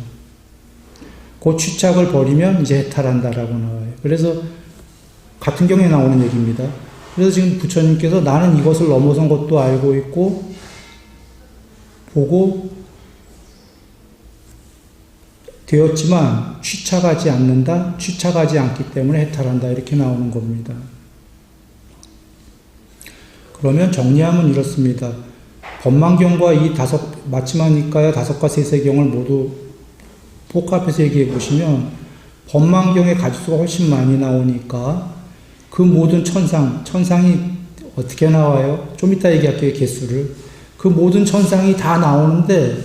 그 취착을 버리면 이제 해탈한다라고 나와요. 그래서 같은 경우에 나오는 얘기입니다. 그래서 지금 부처님께서 나는 이것을 넘어선 것도 알고 있고 보고 되었지만 취착하지 않는다. 취착하지 않기 때문에 해탈한다. 이렇게 나오는 겁니다. 그러면 정리하면 이렇습니다. 법망경과 이 마치마니까야 다섯과 세세경을 모두 복합해서 얘기해 보시면 법망경의 가지수가 훨씬 많이 나오니까 그 모든 천상이 어떻게 나와요? 좀 이따 얘기할게요, 개수를. 그 모든 천상이 다 나오는데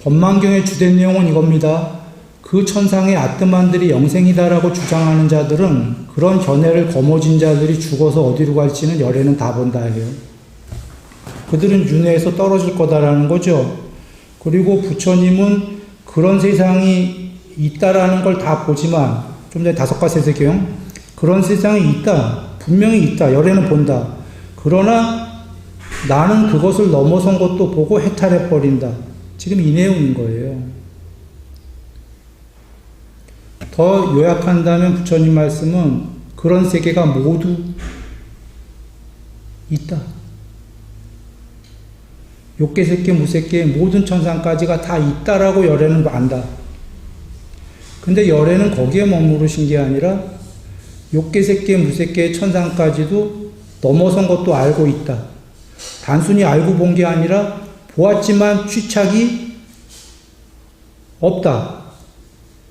법망경의 주된 내용은 이겁니다. 그 천상의 아뜨만들이 영생이다라고 주장하는 자들은 그런 견해를 거머쥔 자들이 죽어서 어디로 갈지는 열애는 다 본다 해요. 그들은 윤회에서 떨어질 거다라는 거죠. 그리고 부처님은 그런 세상이 있다라는 걸 다 보지만 좀 전에 다섯과 세세경 그런 세상이 있다. 분명히 있다. 열애는 본다. 그러나 나는 그것을 넘어선 것도 보고 해탈해버린다. 지금 이 내용인 거예요. 더 요약한다면 부처님 말씀은 그런 세계가 모두 있다. 욕계세계, 무세계 모든 천상까지가 다 있다라고 열애는 안다. 근데 열애는 거기에 머무르신 게 아니라 욕계세계, 무세계 천상까지도 넘어선 것도 알고 있다. 단순히 알고 본 게 아니라 보았지만 취착이 없다.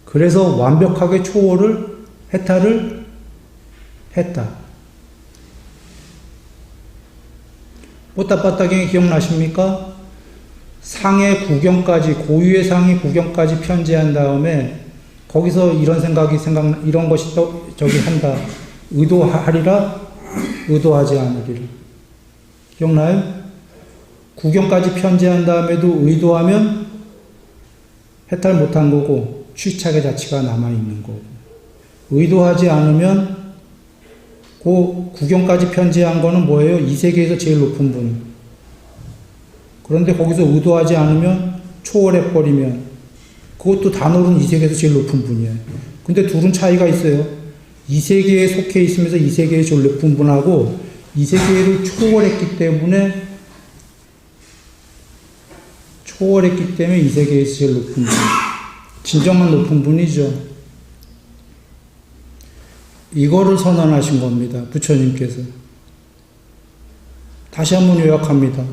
그래서 완벽하게 초월을, 해탈을 했다. 뽀따빠따경이 기억나십니까? 상의 구경까지, 고유의 상의 구경까지 편지한 다음에 거기서 이런 것이 한다. 의도하리라, 의도하지 않으리라. 기억나요? 구경까지 편지한 다음에도 의도하면 해탈 못한 거고, 취착의 자치가 남아있는 거고, 의도하지 않으면 그 구경까지 편지한 거는 뭐예요? 이 세계에서 제일 높은 분. 그런데 거기서 의도하지 않으면 초월해버리면 그것도 단어로는 이 세계에서 제일 높은 분이에요. 근데 둘은 차이가 있어요. 이 세계에 속해 있으면서 이 세계에 제일 높은 분하고 이 세계를 초월했기 때문에 이 세계에서 제일 높은 분. 진정한 높은 분이죠. 이거를 선언하신 겁니다. 부처님께서. 다시 한번 요약합니다.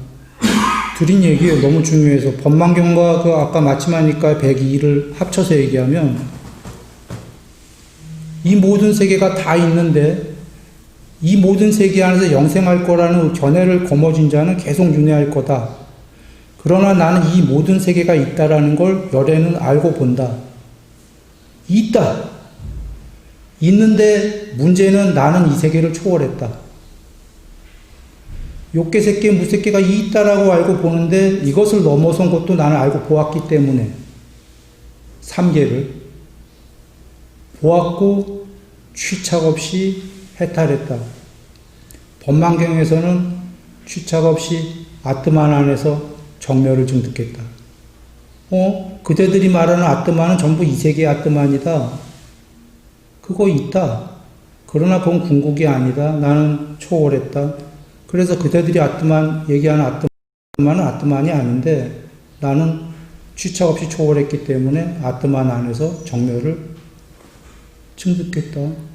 드린 얘기예요. 너무 중요해서. 법망경과 그 아까 마치마니까 102를 합쳐서 얘기하면 이 모든 세계가 다 있는데 이 모든 세계 안에서 영생할 거라는 견해를 거머쥔 자는 계속 윤회할 거다. 그러나 나는 이 모든 세계가 있다라는 걸 열애는 알고 본다. 있다. 있는데 문제는 나는 이 세계를 초월했다. 욕계세계, 무세계가 있다라고 알고 보는데 이것을 넘어선 것도 나는 알고 보았기 때문에 3계를 보았고 취착 없이 해탈했다. 법망경에서는 취착 없이 아트만 안에서 정멸을 증득했다. 그대들이 말하는 아트만은 전부 이 세계의 아트만이다. 그거 있다. 그러나 그건 궁극이 아니다. 나는 초월했다. 그래서 그대들이 얘기하는 아트만은 아트만이 아닌데 나는 취착 없이 초월했기 때문에 아트만 안에서 정멸을 증득했다.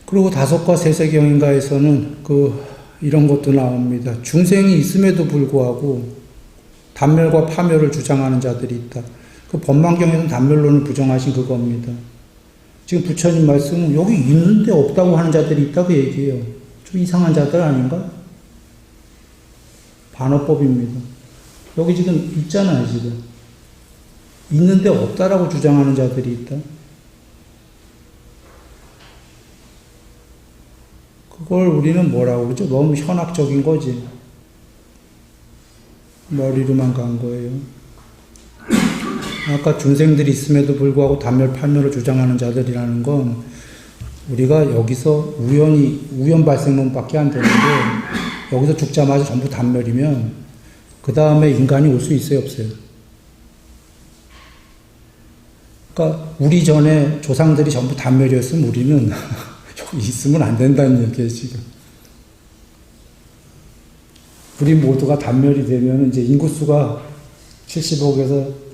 그리고 다섯과 세세경인가에서는 이런 것도 나옵니다. 중생이 있음에도 불구하고 단멸과 파멸을 주장하는 자들이 있다. 그 법망경에서는 단멸론을 부정하신 그겁니다. 지금 부처님 말씀은 여기 있는데 없다고 하는 자들이 있다고 얘기해요. 좀 이상한 자들 아닌가? 반어법입니다. 여기 지금 있잖아요, 지금. 있는데 없다라고 주장하는 자들이 있다. 그걸 우리는 뭐라고 그러죠? 너무 현학적인 거지. 머리로만 간 거예요. 아까 중생들이 있음에도 불구하고 단멸, 판멸을 주장하는 자들이라는 건 우리가 여기서 우연 발생론밖에 안 되는데 여기서 죽자마자 전부 단멸이면 그 다음에 인간이 올 수 있어요, 없어요? 그러니까 우리 전에 조상들이 전부 단멸이었으면 우리는 여기 있으면 안 된다는 얘기예요, 지금. 우리 모두가 단멸이 되면 이제 인구수가 70억에서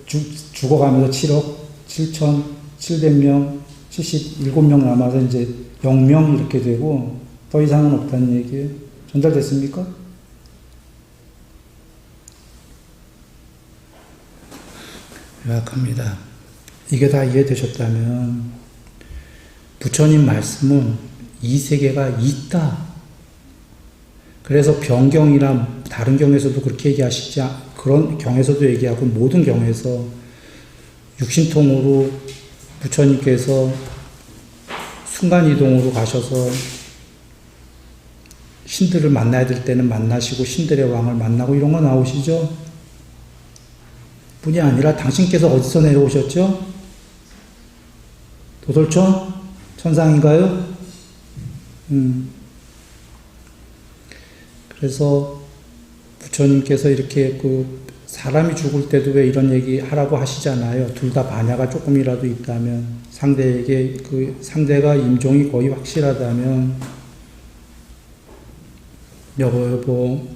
죽어가면서 7억, 7,700명, 77명 남아서 이제 0명 이렇게 되고 더 이상은 없다는 얘기예요. 전달됐습니까? 요약합니다. 이게 다 이해되셨다면 부처님 말씀은 이 세계가 있다. 그래서 변경이나 다른 경에서도 그렇게 얘기하시지, 그런 경에서도 얘기하고 모든 경에서 육신통으로 부처님께서 순간이동으로 가셔서 신들을 만나야 될 때는 만나시고 신들의 왕을 만나고 이런 거 나오시죠? 뿐이 아니라 당신께서 어디서 내려오셨죠? 도솔천? 천상인가요? 그래서 부처님께서 이렇게 사람이 죽을 때도 왜 이런 얘기 하라고 하시잖아요. 둘 다 반야가 조금이라도 있다면, 상대에게 상대가 임종이 거의 확실하다면, 여보,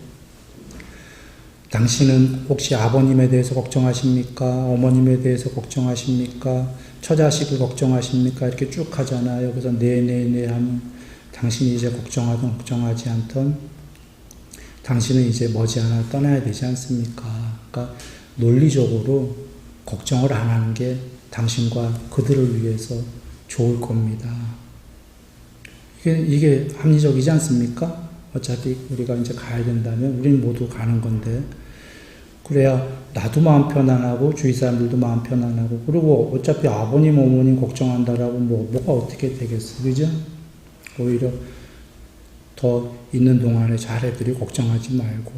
당신은 혹시 아버님에 대해서 걱정하십니까? 어머님에 대해서 걱정하십니까? 처자식을 걱정하십니까? 이렇게 쭉 하잖아요. 그래서 네 하면 당신이 이제 걱정하든 걱정하지 않던 당신은 이제 머지않아 떠나야 되지 않습니까? 그러니까 논리적으로 걱정을 안 하는 게 당신과 그들을 위해서 좋을 겁니다. 이게 합리적이지 않습니까? 어차피 우리가 이제 가야 된다면 우리는 모두 가는 건데, 그래야 나도 마음 편안하고 주위 사람들도 마음 편안하고, 그리고 어차피 아버님 어머님 걱정한다라고 뭐가 어떻게 되겠어, 그죠? 오히려 더 있는 동안에 잘 애들이 걱정하지 말고.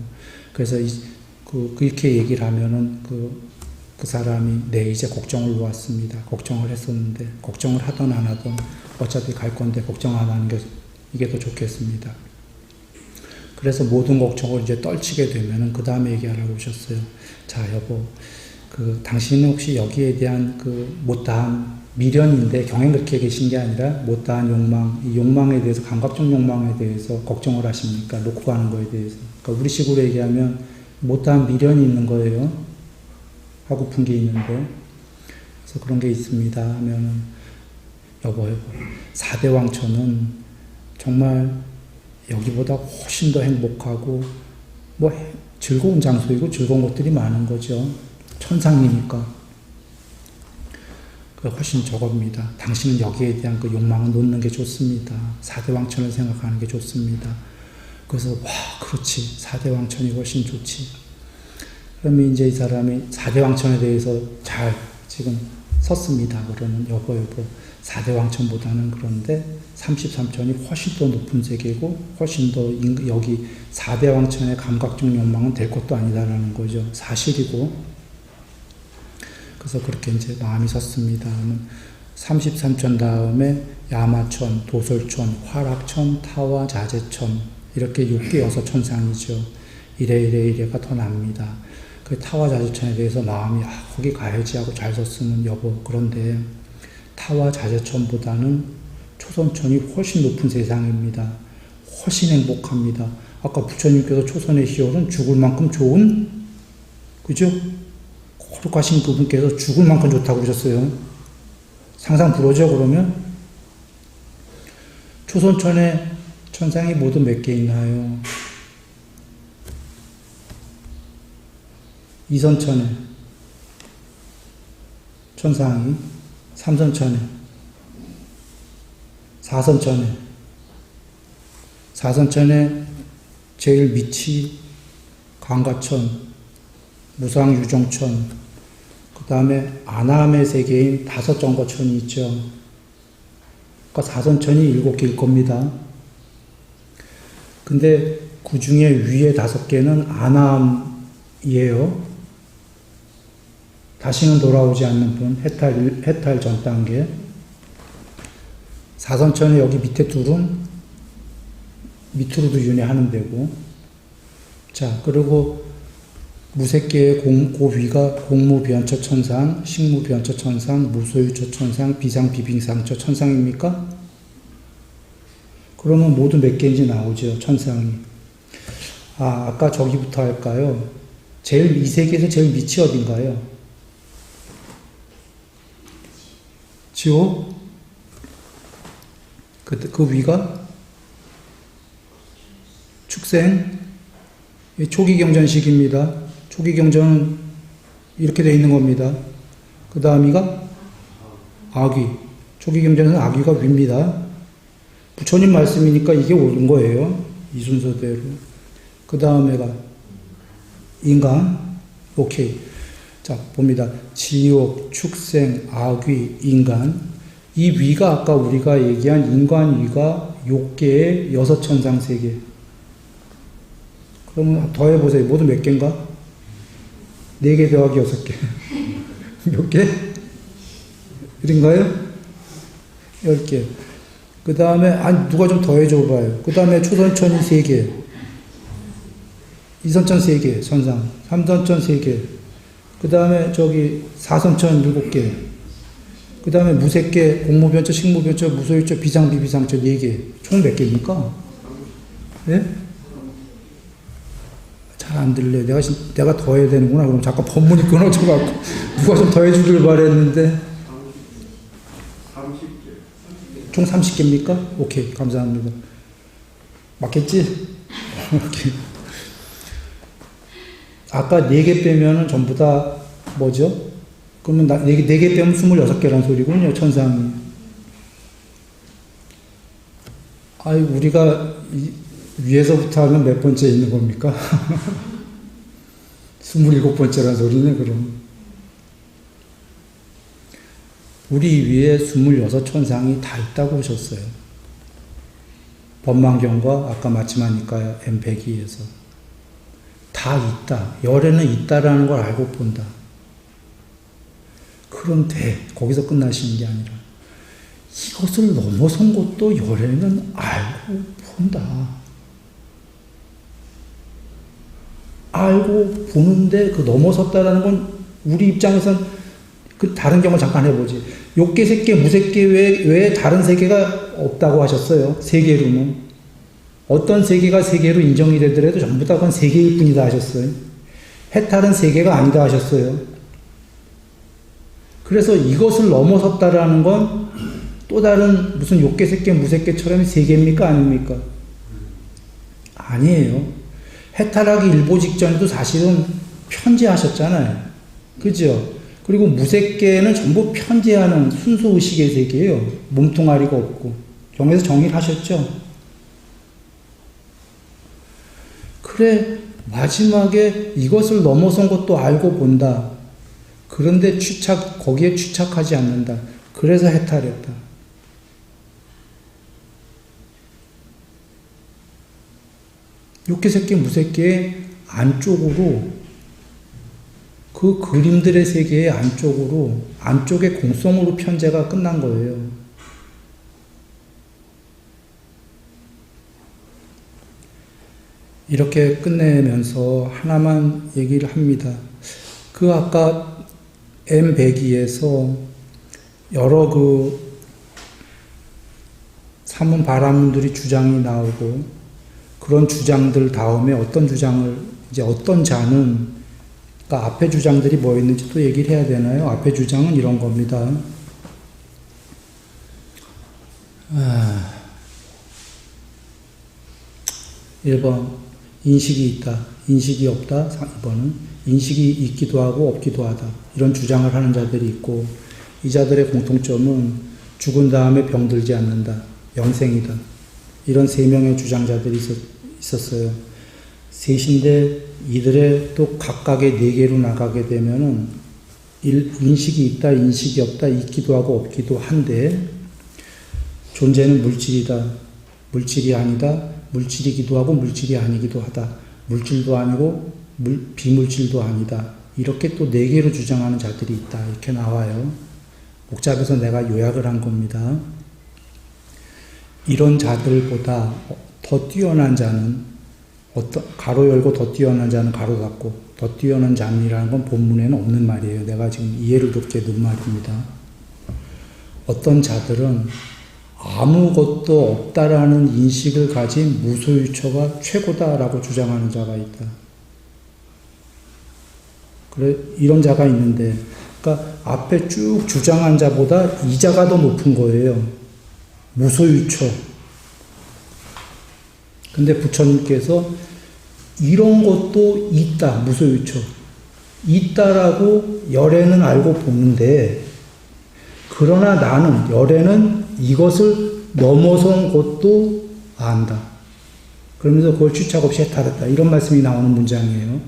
그래서 그렇게 얘기를 하면은 그 사람이 이제 걱정을 놓았습니다. 걱정을 했었는데 걱정을 하던 안 하던 어차피 갈 건데 걱정 안 하는 게 이게 더 좋겠습니다. 그래서 모든 걱정을 이제 떨치게 되면은 그 다음에 얘기하라고 하셨어요. 자, 여보, 당신은 혹시 여기에 대한 못다한 미련인데, 경행 그렇게 계신 게 아니라 못다한 욕망, 이 욕망에 대해서, 감각적 욕망에 대해서 걱정을 하십니까? 놓고 가는 거에 대해서. 그러니까 우리식으로 얘기하면 못다한 미련이 있는 거예요. 하고픈 게 있는데. 그래서 그런 게 있습니다 하면은, 여보, 4대 왕처는 정말 여기보다 훨씬 더 행복하고 즐거운 장소이고 즐거운 것들이 많은 거죠. 천상이니까. 훨씬 저겁니다. 당신은 여기에 대한 욕망을 놓는 게 좋습니다. 4대 왕천을 생각하는 게 좋습니다. 그래서 그렇지, 4대 왕천이 훨씬 좋지. 그러면 이제 이 사람이 4대 왕천에 대해서 잘 지금 섰습니다. 그러면 여보 4대 왕천보다는 그런데 33천이 훨씬 더 높은 세계고, 훨씬 더 여기 4대 왕천의 감각적 욕망은 될 것도 아니다라는 거죠. 사실이고. 그래서 그렇게 이제 마음이 섰습니다. 33천 다음에 야마천, 도솔천, 화락천, 타와, 자제천, 이렇게 6개 6천상이죠. 이래가 더 납니다. 그 타와 자제천에 대해서 마음이 거기 가야지 하고 잘 섰으면 여보, 그런데 타와 자제천보다는 초선천이 훨씬 높은 세상입니다. 훨씬 행복합니다. 아까 부처님께서 초선의 희열은 죽을 만큼 좋은, 그죠? 거룩하신 그분께서 죽을 만큼 좋다고 그러셨어요. 상상 불허죠, 그러면? 초선천에 천상이 모두 몇 개 있나요? 이선천에 천상이, 삼선천에, 사선천에 제일 밑이 강가천, 무상유정천, 그 다음에 아나함의 세계인 5정거천이 있죠. 그러니까 사선천이 7개일 겁니다. 근데 그 중에 위에 5개는 아나함이에요. 다시는 돌아오지 않는 분, 해탈 전 단계. 사선천의 여기 밑에 둘은 밑으로도 윤회하는 데고. 자, 그리고 무색계의 고위가 공무변처 천상, 식무변처 천상, 무소유처 천상, 비상비빙상처 천상입니까? 그러면 모두 몇 개인지 나오죠, 천상이. 아까 저기부터 할까요? 이 세계에서 제일 밑이 어딘가요? 지옥? 그 위가? 축생? 초기 경전식입니다. 초기 경전은 이렇게 되어 있는 겁니다. 그 다음이가 아귀. 초기 경전은 아귀가 위입니다. 부처님 말씀이니까 이게 옳은 거예요. 이 순서대로. 그 다음에가 인간. 오케이. 자, 봅니다. 지옥, 축생, 아귀, 인간. 이 위가 아까 우리가 얘기한 인간 위가 욕계의 6천상 세계. 그러면 더해보세요. 모두 몇 개인가? 4개 더하기 6개. 몇 개? 그런가요? 10개. 그 다음에, 누가 좀 더해줘 봐요. 그 다음에 초선천이 3개. 이선천 3개, 선상. 삼선천 3개. 그 다음에 사선천 7개. 그 다음에 무색계, 공무변처, 식무변처, 무소유처, 비상비, 비상처 4개. 총 몇 개입니까? 네? 잘 안 들려요. 내가 더 해야 되는구나. 그럼 잠깐 법문이 끊어져갖고 누가 좀 더 해주길 바랬는데. 30개. 총 30개입니까? 오케이, 감사합니다. 맞겠지? 오케이. 아까 4개 빼면은 전부 다 뭐죠? 그러면 4개 빼면 26개란 소리군요, 천상이. 우리가 위에서부터 하면 몇 번째 있는 겁니까? 27번째란 소리네, 그럼. 우리 위에 26천상이 다 있다고 하셨어요. 법망경과 아까 마침하니까 M102에서. 다 있다. 열에는 있다라는 걸 알고 본다. 그런데 거기서 끝나시는 게 아니라 이것을 넘어선 것도 열에는 알고 본다. 알고 보는데 그 넘어섰다라는 건 우리 입장에선 그 다른 경험을 잠깐 해보지. 욕계, 색계, 무색계 외에 다른 세계가 없다고 하셨어요. 세계로는. 어떤 세계가 세계로 인정이 되더라도 전부 다 그건 세계일 뿐이다 하셨어요. 해탈은 세계가 아니다 하셨어요. 그래서 이것을 넘어섰다라는 건 또 다른 무슨 욕계, 색계, 무색계처럼 세계입니까? 아닙니까? 아니에요. 해탈하기 일보 직전에도 사실은 편재하셨잖아요. 그죠? 그리고 무색계는 전부 편재하는 순수의식의 세계예요. 몸뚱아리가 없고. 경에서 정의를 하셨죠? 그래, 마지막에 이것을 넘어선 것도 알고 본다. 그런데 거기에 취착하지 않는다. 그래서 해탈했다. 육계색계, 무색계의 안쪽으로, 그 그림들의 세계의 안쪽으로, 안쪽의 공성으로 편재가 끝난 거예요. 이렇게 끝내면서 하나만 얘기를 합니다. 그 아까 M102에서 여러 사문 바라문들이 주장이 나오고 그런 주장들 다음에 어떤 자는 그러니까 앞에 주장들이 뭐 있는지 또 얘기를 해야 되나요? 앞에 주장은 이런 겁니다. 1번 인식이 있다. 인식이 없다. 2번은 인식이 있기도 하고 없기도 하다. 이런 주장을 하는 자들이 있고 이 자들의 공통점은 죽은 다음에 병들지 않는다. 영생이다. 이런 3명의 주장자들이 있었어요. 셋인데 이들의 또 각각의 4개로 나가게 되면은 인식이 있다, 인식이 없다, 있기도 하고 없기도 한데 존재는 물질이다, 물질이 아니다, 물질이기도 하고 물질이 아니기도 하다, 물질도 아니고 비물질도 아니다. 이렇게 또 4개로 주장하는 자들이 있다. 이렇게 나와요. 복잡해서 내가 요약을 한 겁니다. 이런 자들보다 더 뛰어난 자는 가로 열고 더 뛰어난 자는 가로 닫고 더 뛰어난 자는이라는 건 본문에는 없는 말이에요. 내가 지금 이해를 돕게 넣은 말입니다. 어떤 자들은 아무것도 없다라는 인식을 가진 무소유처가 최고다라고 주장하는 자가 있다. 그래, 이런 자가 있는데 그러니까 앞에 쭉 주장한 자보다 이 자가 더 높은 거예요. 무소유처. 근데 부처님께서 이런 것도 있다, 무소유처. 있다라고 열애는 알고 보는데, 그러나 나는, 열애는 이것을 넘어선 것도 안다. 그러면서 그걸 취착없이 해탈했다. 이런 말씀이 나오는 문장이에요.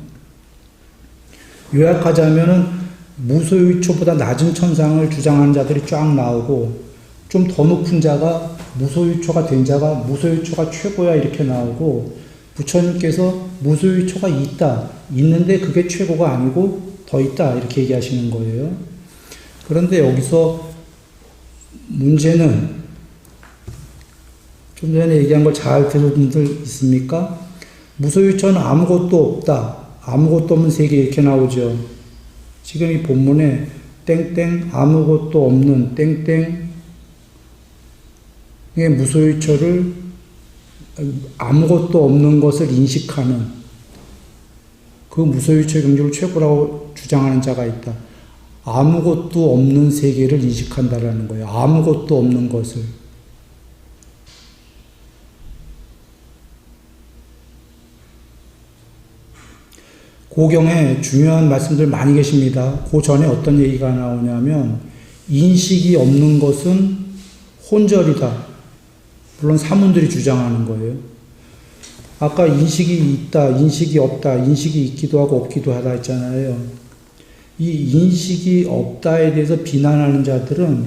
요약하자면은 무소유처보다 낮은 천상을 주장하는 자들이 쫙 나오고, 좀 더 높은 자가 무소유처가 된 자가 무소유처가 최고야 이렇게 나오고, 부처님께서 무소유처가 있다. 있는데 그게 최고가 아니고 더 있다. 이렇게 얘기하시는 거예요. 그런데 여기서 문제는 좀 전에 얘기한 걸 잘 들은 분들 있습니까? 무소유처는 아무것도 없다. 아무것도 없는 세계 이렇게 나오죠. 지금 이 본문에 땡땡 아무것도 없는 땡땡의 무소유처를 아무것도 없는 것을 인식하는 그 무소유처 경지를 최고라고 주장하는 자가 있다. 아무것도 없는 세계를 인식한다라는 거예요. 아무것도 없는 것을. 고경에 중요한 말씀들 많이 계십니다. 그 전에 어떤 얘기가 나오냐면 인식이 없는 것은 혼절이다. 물론 사문들이 주장하는 거예요. 아까 인식이 있다, 인식이 없다, 인식이 있기도 하고 없기도 하다 했잖아요. 이 인식이 없다에 대해서 비난하는 자들은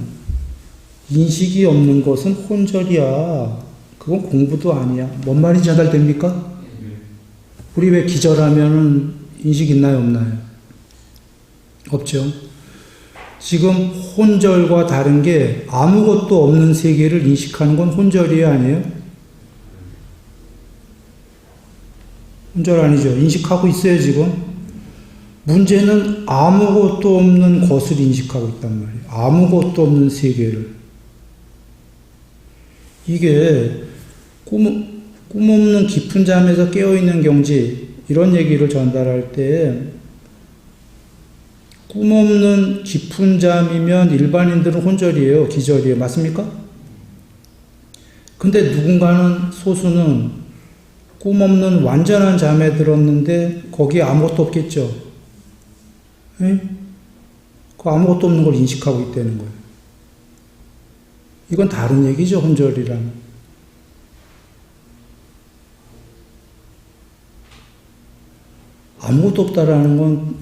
인식이 없는 것은 혼절이야. 그건 공부도 아니야. 뭔 말인지 전달됩니까? 우리 왜 기절하면은 인식 있나요, 없나요? 없죠. 지금 혼절과 다른 게 아무것도 없는 세계를 인식하는 건 혼절이에요, 아니에요? 혼절 아니죠. 인식하고 있어요, 지금. 문제는 아무것도 없는 것을 인식하고 있단 말이에요. 아무것도 없는 세계를. 이게 꿈 없는 깊은 잠에서 깨어있는 경지, 이런 얘기를 전달할 때 꿈 없는 깊은 잠이면 일반인들은 혼절이에요. 기절이에요. 맞습니까? 근데 누군가는 소수는 꿈 없는 완전한 잠에 들었는데 거기에 아무것도 없겠죠. 에? 그 아무것도 없는 걸 인식하고 있다는 거예요. 이건 다른 얘기죠. 혼절이란. 아무것도 없다라는 건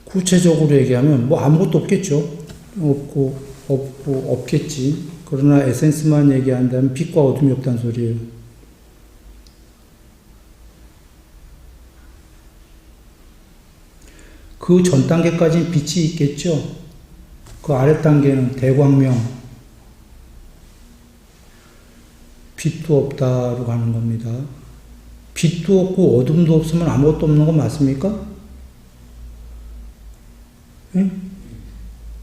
구체적으로 얘기하면 뭐 아무것도 없겠죠. 없겠지. 그러나 에센스만 얘기한다면 빛과 어둠이 없다는 소리예요. 그 전 단계까지는 빛이 있겠죠. 그 아래 단계는 대광명, 빛도 없다로 가는 겁니다. 빛도 없고 어둠도 없으면 아무것도 없는 건 맞습니까? 예?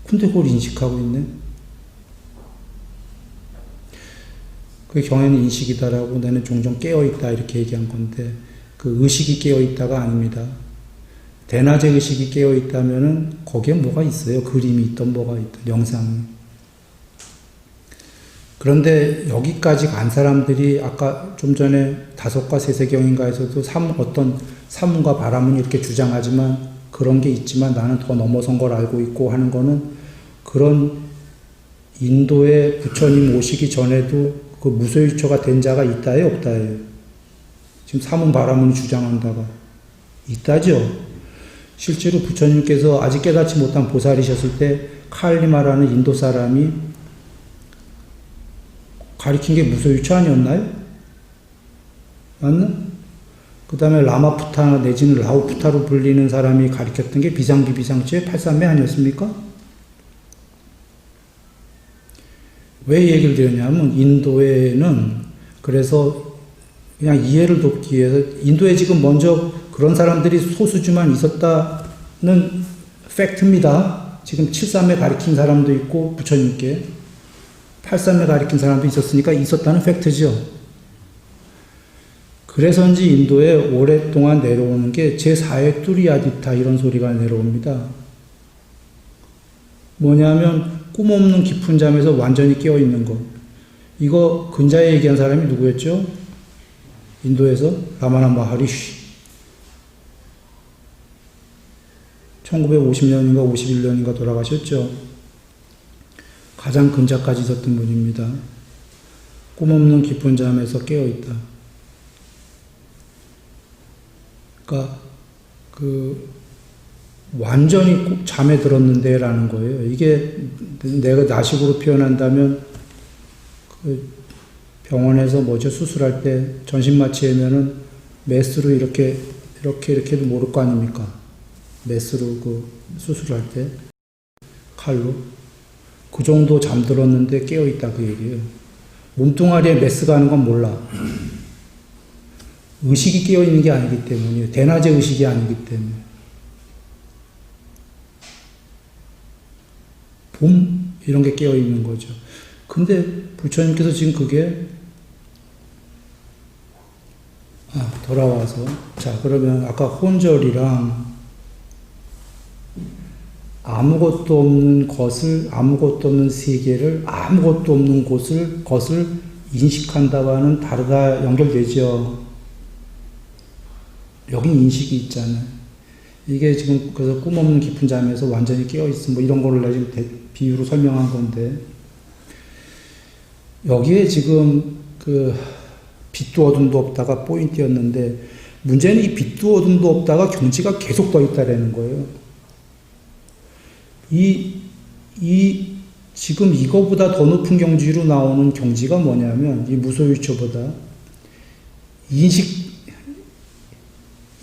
근데 그걸 인식하고 있네. 그게 경외는 인식이다라고 나는 종종 깨어있다 이렇게 얘기한 건데 그 의식이 깨어있다가 아닙니다. 대낮에 의식이 깨어있다면은 거기에 뭐가 있어요. 그림이 있던 뭐가 있던 영상이. 그런데 여기까지 간 사람들이 아까 좀 전에 다섯과 세세경인가에서도 어떤 사문과 바라문 이렇게 주장하지만 그런 게 있지만 나는 더 넘어선 걸 알고 있고 하는 거는 그런 인도에 부처님 오시기 전에도 그 무소유처가 된 자가 있다예요, 없다예요? 지금 사문 바라문이 주장한다가 있다죠. 실제로 부처님께서 아직 깨닫지 못한 보살이셨을 때 칼리마라는 인도 사람이 가리킨 게 무소유처 아니었나요? 맞나? 그 다음에 라마푸타 내지는 라오푸타로 불리는 사람이 가리켰던 게 비상기비상처의 8삼매 아니었습니까? 왜 얘기를 드렸냐면 인도에는 그래서 그냥 이해를 돕기 위해서 인도에 지금 먼저 그런 사람들이 소수지만 있었다는 팩트입니다. 지금 7삼매 가리킨 사람도 있고 부처님께 8삼매 가리킨 사람도 있었으니까 있었다는 팩트죠. 그래서인지 인도에 오랫동안 내려오는 게 제4의 뚜리아디타 이런 소리가 내려옵니다. 뭐냐면 꿈 없는 깊은 잠에서 완전히 깨어 있는 것. 이거 근자에 얘기한 사람이 누구였죠? 인도에서 라마나 마하리시. 1950년인가 51년인가 돌아가셨죠. 가장 근자까지 있었던 분입니다. 꿈 없는 깊은 잠에서 깨어 있다. 그러니까 완전히 잠에 들었는데 라는 거예요. 이게 내가 나식으로 표현한다면 병원에서 수술할 때 전신마취하면은 메스로 이렇게도 모를 거 아닙니까? 메스로 수술할 때 칼로 그 정도 잠들었는데 깨어있다 그 얘기예요. 몸뚱아리에 메스가 하는 건 몰라. 의식이 깨어있는 게 아니기 때문이에요. 대낮의 의식이 아니기 때문에. 봄 이런 게 깨어있는 거죠. 근데 부처님께서 지금 그게 돌아와서 자 그러면 아까 혼절이랑 아무것도 없는 것을 아무것도 없는 세계를 아무것도 없는 것을 인식한다와는 다르다 연결되죠. 여긴 인식이 있잖아요. 이게 지금 그래서 꿈 없는 깊은 잠에서 완전히 깨어 있음 이런 거를 내가 지금 비유로 설명한 건데 여기에 지금 빛도 어둠도 없다가 포인트였는데 문제는 이 빛도 어둠도 없다가 경지가 계속 더 있다라는 거예요. 지금 이거보다 더 높은 경지로 나오는 경지가 뭐냐면 이 무소유처보다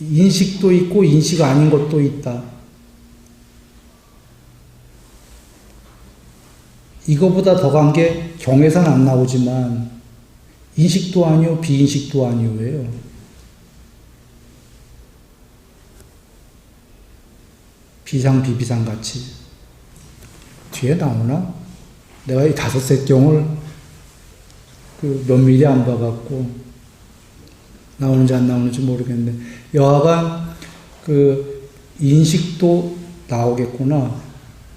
인식도 있고 인식 아닌 것도 있다. 이거보다 더 간 게 경에선 안 나오지만 인식도 아니요 비인식도 아니요예요. 비상 비비상 같이 뒤에 나오나? 내가 이 5세 경을 면밀히 안 봐갖고 나오는지 안 나오는지 모르겠는데 여하간 인식도 나오겠구나.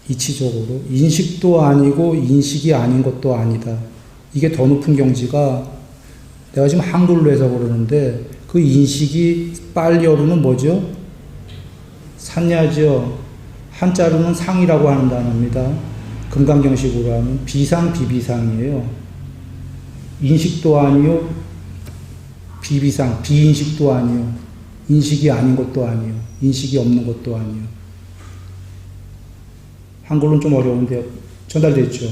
이치적으로 인식도 아니고 인식이 아닌 것도 아니다. 이게 더 높은 경지가 내가 지금 한글로 해서 그러는데 그 인식이 빨리어로는 뭐죠? 산야죠. 한자로는 상이라고 하는 단어입니다. 금강경식으로 하면 비상 비비상이에요. 인식도 아니요 비비상 비인식도 아니요 인식이 아닌 것도 아니요 인식이 없는 것도 아니요. 한글로는 좀 어려운데 전달됐죠.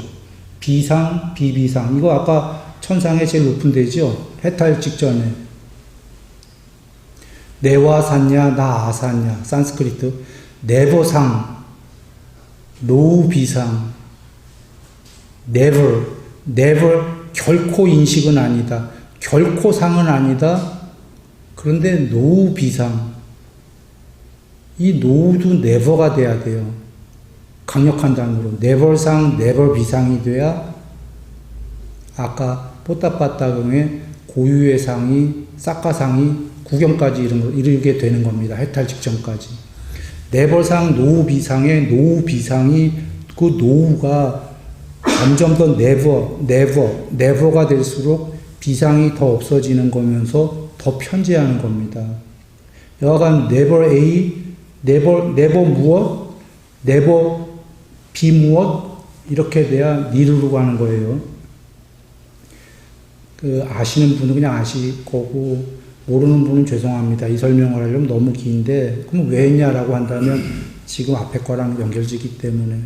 비상, 비비상. 이거 아까 천상의 제일 높은 데죠. 해탈 직전에. 내와 산냐, 나 아산냐. 산스크리트. 네버상, 노우 비상. never, never 결코 인식은 아니다. 결코 상은 아니다. 그런데 노우 비상. 이 노우도 never가 돼야 돼요. 강력한 단어로 never상, never 비상이 돼야 아까 뽀따빠따금의 고유의 상이 싹가상이 구경까지 이르게 되는 겁니다. 해탈 직전까지. never상, 노우 비상의 노우 비상이 그 노우가 점점 더 never가 될수록 비상이 더 없어지는 거면서 더 편재하는 겁니다. 여하간 never 무엇, never 비무엇 이렇게 돼야 니르로 가는 거예요. 아시는 분은 그냥 아실 거고 모르는 분은 죄송합니다. 이 설명을 하려면 너무 긴데 그럼 왜 했냐라고 한다면 지금 앞에 거랑 연결지기 때문에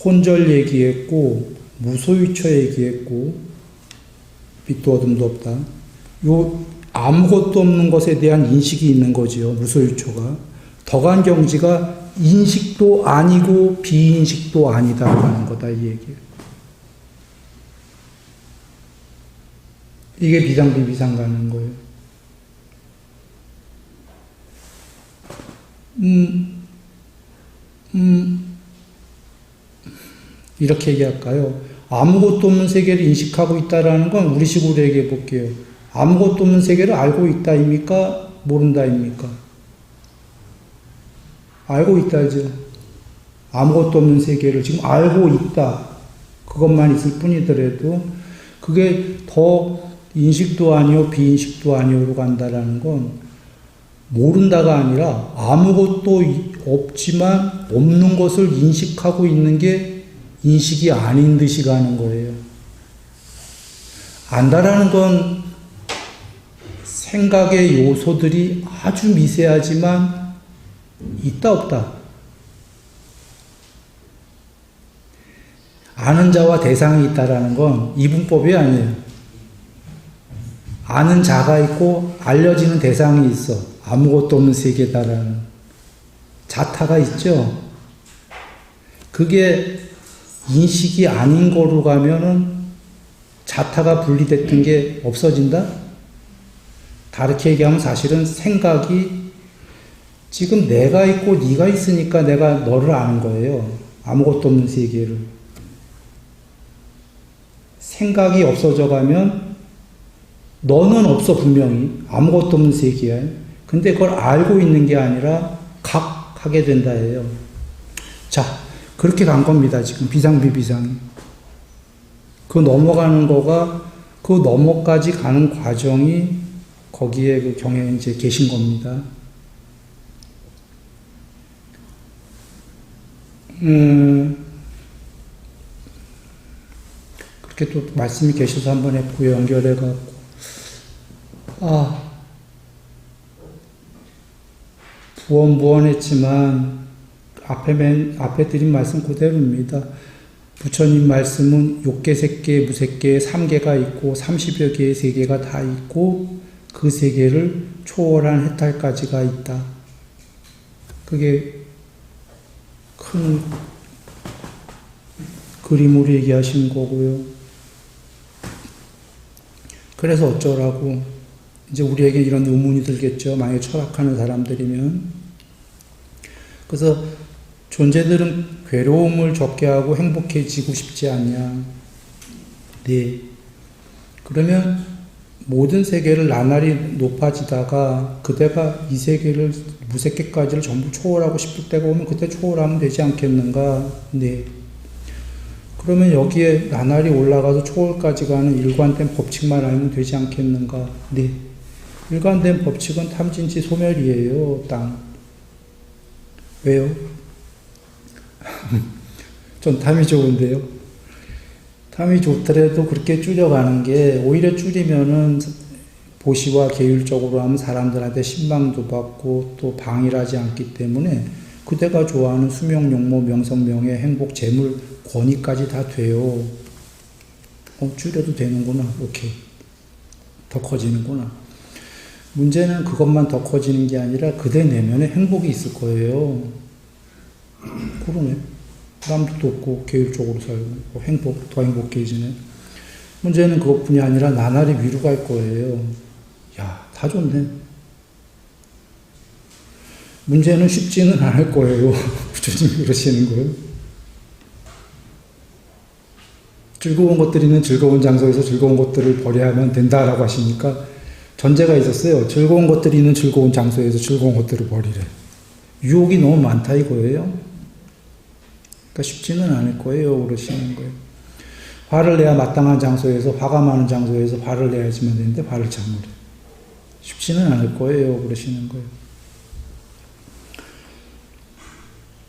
혼절 얘기했고 무소유처 얘기했고 빛도 어둠도 없다. 요 아무것도 없는 것에 대한 인식이 있는 거지요. 무소유처가. 더 간 경지가 인식도 아니고 비인식도 아니다라는 거다 이 얘기예요. 이게 비상비비상 가는 거예요. 이렇게 얘기할까요? 아무것도 없는 세계를 인식하고 있다라는 건 우리식으로 얘기해 볼게요. 아무것도 없는 세계를 알고 있다입니까? 모른다입니까? 알고 있다죠. 아무것도 없는 세계를 지금 알고 있다. 그것만 있을 뿐이더라도 그게 더 인식도 아니요 비인식도 아니요로 간다라는 건 모른다가 아니라 아무것도 없지만 없는 것을 인식하고 있는 게 인식이 아닌 듯이 가는 거예요. 안다라는 건 생각의 요소들이 아주 미세하지만 있다 없다. 아는 자와 대상이 있다라는 건 이분법이 아니에요. 아는 자가 있고 알려지는 대상이 있어. 아무것도 없는 세계다라는 자타가 있죠. 그게 인식이 아닌 거로 가면은 자타가 분리됐던 게 없어진다? 다르게 얘기하면 사실은 생각이 지금 내가 있고 네가 있으니까 내가 너를 아는 거예요. 아무것도 없는 세계를. 생각이 없어져 가면 너는 없어 분명히. 아무것도 없는 세계야. 근데 그걸 알고 있는 게 아니라 각하게 된다예요. 자, 그렇게 간 겁니다. 지금 비상비비상이. 그 넘어가는 거가 그 넘어까지 가는 과정이 거기에 그 경에 이제 계신 겁니다. 그렇게 또 말씀이 계셔서 한번 했고요. 연결해갖고. 부원했지만, 앞에 드린 말씀 그대로입니다. 부처님 말씀은 6개, 3개, 3개가 있고, 30여 개의 세계가 다 있고, 그 세계를 초월한 해탈까지가 있다. 그게 큰 그림으로 얘기하신 거고요. 그래서 어쩌라고, 이제 우리에게 이런 의문이 들겠죠. 만약에 철학하는 사람들이면. 그래서 존재들은 괴로움을 적게 하고 행복해지고 싶지 않냐. 네. 그러면 모든 세계를 나날이 높아지다가 그대가 이 세계를 무색계까지를 전부 초월하고 싶을 때가 오면 그때 초월하면 되지 않겠는가. 네. 그러면 여기에 나날이 올라가서 초월까지 가는 일관된 법칙만 알면 되지 않겠는가. 네. 일관된 법칙은 탐진치 소멸이에요. 땅. 왜요? 전 탐이 좋은데요. 탐이 좋더라도 그렇게 줄여가는 게 오히려 줄이면은 보시와 계율적으로 하면 사람들한테 신망도 받고 또 방일하지 않기 때문에 그대가 좋아하는 수명, 용모, 명성, 명예, 행복, 재물, 권위까지 다 돼요. 줄여도 되는구나. 오케이. 더 커지는구나. 문제는 그것만 더 커지는 게 아니라 그대 내면에 행복이 있을 거예요. 그러네. 남도 돕고 계율적으로 살고 더 행복해지네. 문제는 그것뿐이 아니라 나날이 위로 갈 거예요. 야, 다 좋네. 문제는 쉽지는 않을 거예요. 부처님이 그러시는 거예요. 즐거운 것들이 있는 즐거운 장소에서 즐거운 것들을 버려야만 된다라고 하시니까 전제가 있었어요. 즐거운 것들이 있는 즐거운 장소에서 즐거운 것들을 버리래. 유혹이 너무 많다 이거예요. 그러니까 쉽지는 않을 거예요. 그러시는 거예요. 화를 내야 마땅한 장소에서, 화가 많은 장소에서 화를 내야지만 되는데 화를 참으래. 쉽지는 않을 거예요. 그러시는 거예요.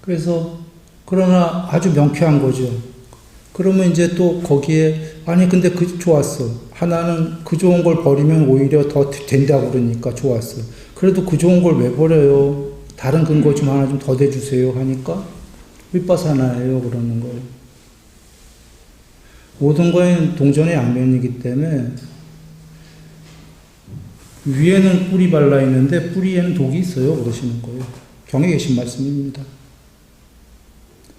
그래서 그러나 아주 명쾌한 거죠. 그러면 이제 또 거기에 아니 근데 좋았어. 하나는 그 좋은 걸 버리면 오히려 더 된다고 그러니까 좋았어. 그래도 그 좋은 걸 왜 버려요? 다른 근거 좀 하나 좀 더 대주세요 하니까 윗바사나예요 그러는 거예요. 모든 거에는 동전의 양면이기 때문에 위에는 꿀이 발라 있는데 뿌리에는 독이 있어요 그러시는 거예요. 경에 계신 말씀입니다.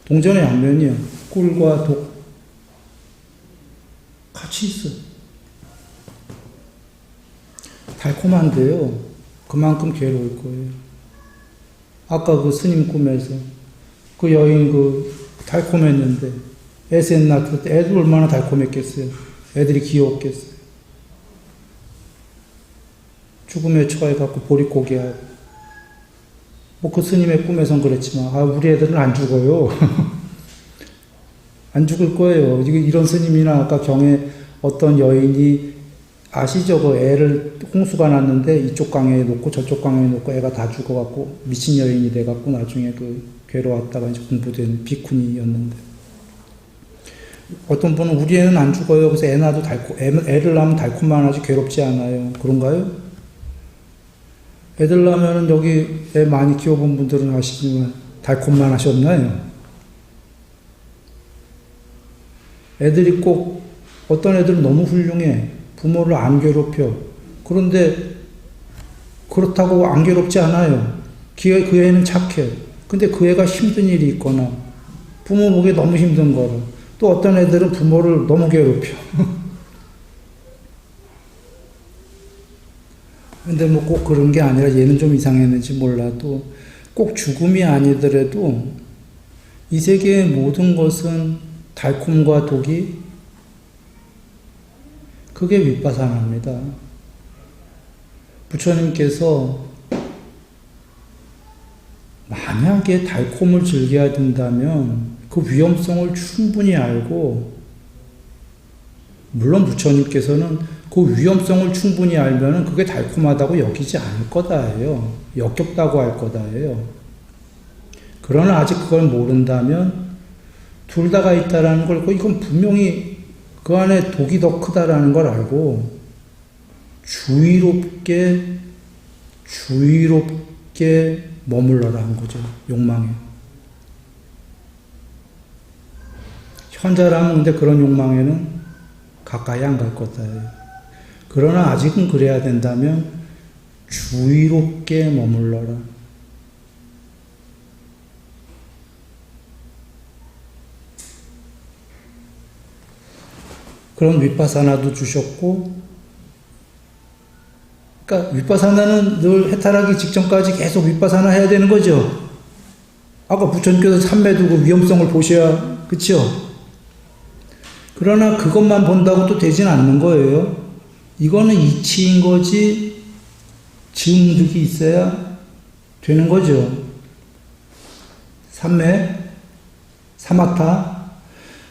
동전의 양면이요. 꿀과 독 같이 있어요. 달콤한데요. 그만큼 괴로울 거예요. 아까 그 스님 꿈에서 그 여인 달콤했는데 셋 낳을 때 애들 얼마나 달콤했겠어요. 애들이 귀여웠겠어요. 죽음에 처해갖고 보릿고개하고. 뭐 그 스님의 꿈에선 그랬지만, 우리 애들은 안 죽어요. 안 죽을 거예요. 이런 스님이나 아까 경에 어떤 여인이 아시죠? 그 애를 홍수가 났는데 이쪽 강에 놓고 저쪽 강에 놓고 애가 다 죽어갖고 미친 여인이 돼갖고 나중에 괴로웠다가 이제 공부된 비쿠니였는데, 어떤 분은 우리 애는 안 죽어요. 그래서 애 낳아도 애를 낳으면 달콤만 하지 괴롭지 않아요. 그런가요? 애들 낳으면 여기 애 많이 키워본 분들은 아시지만 달콤만 하셨나요? 애들이 꼭 어떤 애들은 너무 훌륭해. 부모를 안 괴롭혀. 그런데 그렇다고 안 괴롭지 않아요. 그 애는 착해. 근데 그 애가 힘든 일이 있거나 부모 보기에 너무 힘든 거라. 또 어떤 애들은 부모를 너무 괴롭혀. 근데 뭐 꼭 그런 게 아니라 얘는 좀 이상했는지 몰라도 꼭 죽음이 아니더라도 이 세계의 모든 것은 달콤과 독이 그게 윗바사나입니다. 부처님께서 만약에 달콤을 즐겨야 된다면 그 위험성을 충분히 알고, 물론 부처님께서는 그 위험성을 충분히 알면 그게 달콤하다고 여기지 않을 거다예요. 역겹다고 할 거다예요. 그러나 아직 그걸 모른다면 둘 다가 있다라는 걸, 이건 분명히 그 안에 독이 더 크다라는 걸 알고 주의롭게 머물러라 한 거죠. 욕망에. 현자라면 근데 그런 욕망에는 가까이 안 갈 거다예요. 그러나 아직은 그래야 된다면 주의롭게 머물러라. 그런 윗바사나도 주셨고, 그러니까 윗바사나는 늘 해탈하기 직전까지 계속 윗바사나 해야 되는 거죠. 아까 부처님께서 삼매 두고 위험성을 보셔야, 그쵸? 그러나 그것만 본다고 또 되진 않는 거예요. 이거는 이치인 거지 증득이 있어야 되는 거죠. 삼매, 사마타.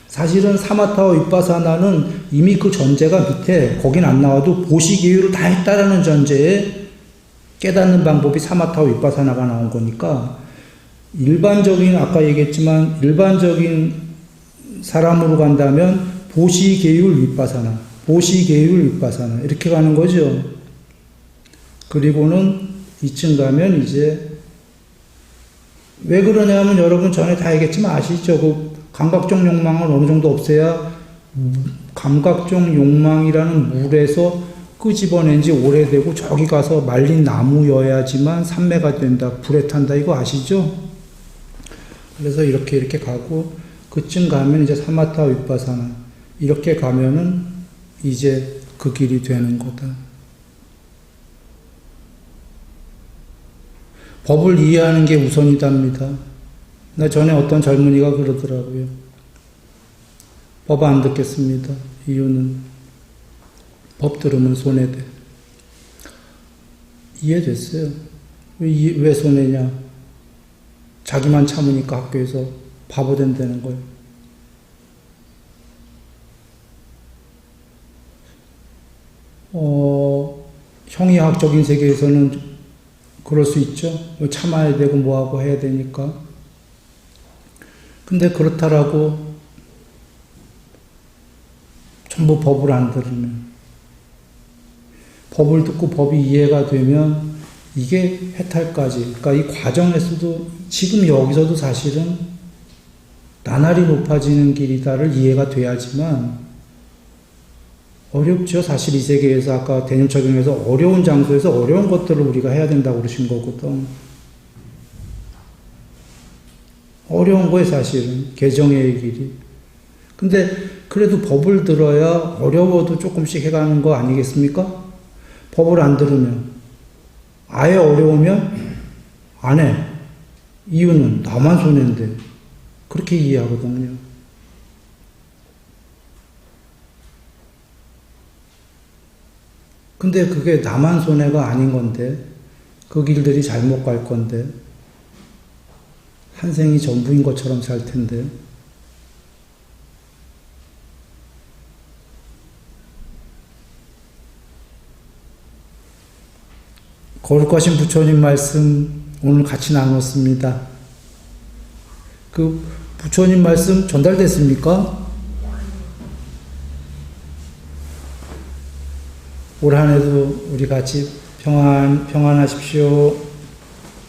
사실은 사마타와 윗바사나는 이미 그 전제가 밑에 거긴 안 나와도 보시기유를 다 했다라는 전제에 깨닫는 방법이 사마타와 윗바사나가 나온 거니까, 일반적인, 아까 얘기했지만 일반적인 사람으로 간다면 보시계율 윗바사나, 보시계율 윗바사나 이렇게 가는 거죠. 그리고는 이쯤 가면 이제 왜 그러냐면 여러분 전에 다 얘기했지만 아시죠? 그 감각적 욕망을 어느 정도 없애야 감각적 욕망이라는 물에서 끄집어낸 지 오래되고 저기 가서 말린 나무여야지만 삼매가 된다, 불에 탄다, 이거 아시죠? 그래서 이렇게 가고 그쯤 가면 이제 사마타 윗바사나 이렇게 가면은 이제 그 길이 되는 거다. 법을 이해하는 게 우선이답니다. 나 전에 어떤 젊은이가 그러더라고요. 법 안 듣겠습니다. 이유는 법 들으면 손해돼. 이해됐어요. 왜 손해냐? 자기만 참으니까 학교에서 바보 된다는 거예요. 형이학적인 세계에서는 그럴 수 있죠. 참아야 되고 뭐하고 해야 되니까. 근데 그렇다라고 전부 법을 안 들으면, 법을 듣고 법이 이해가 되면 이게 해탈까지, 그러니까 이 과정에서도 지금 여기서도 사실은 나날이 높아지는 길이다를 이해가 돼야지만, 어렵죠. 사실 이 세계에서 아까 대념적용에서 어려운 장소에서 어려운 것들을 우리가 해야 된다고 그러신 거거든. 어려운 거예요, 사실은. 개정의 길이. 근데 그래도 법을 들어야 어려워도 조금씩 해가는 거 아니겠습니까? 법을 안 들으면, 아예 어려우면 안 해. 이유는 나만 손해인데. 그렇게 이해하거든요. 근데 그게 나만 손해가 아닌 건데, 그 길들이 잘못 갈 건데, 한 생이 전부인 것처럼 살 텐데. 거룩하신 부처님 말씀 오늘 같이 나눴습니다. 그 부처님 말씀 전달됐습니까? 올 한 해도 우리 같이 평안하십시오.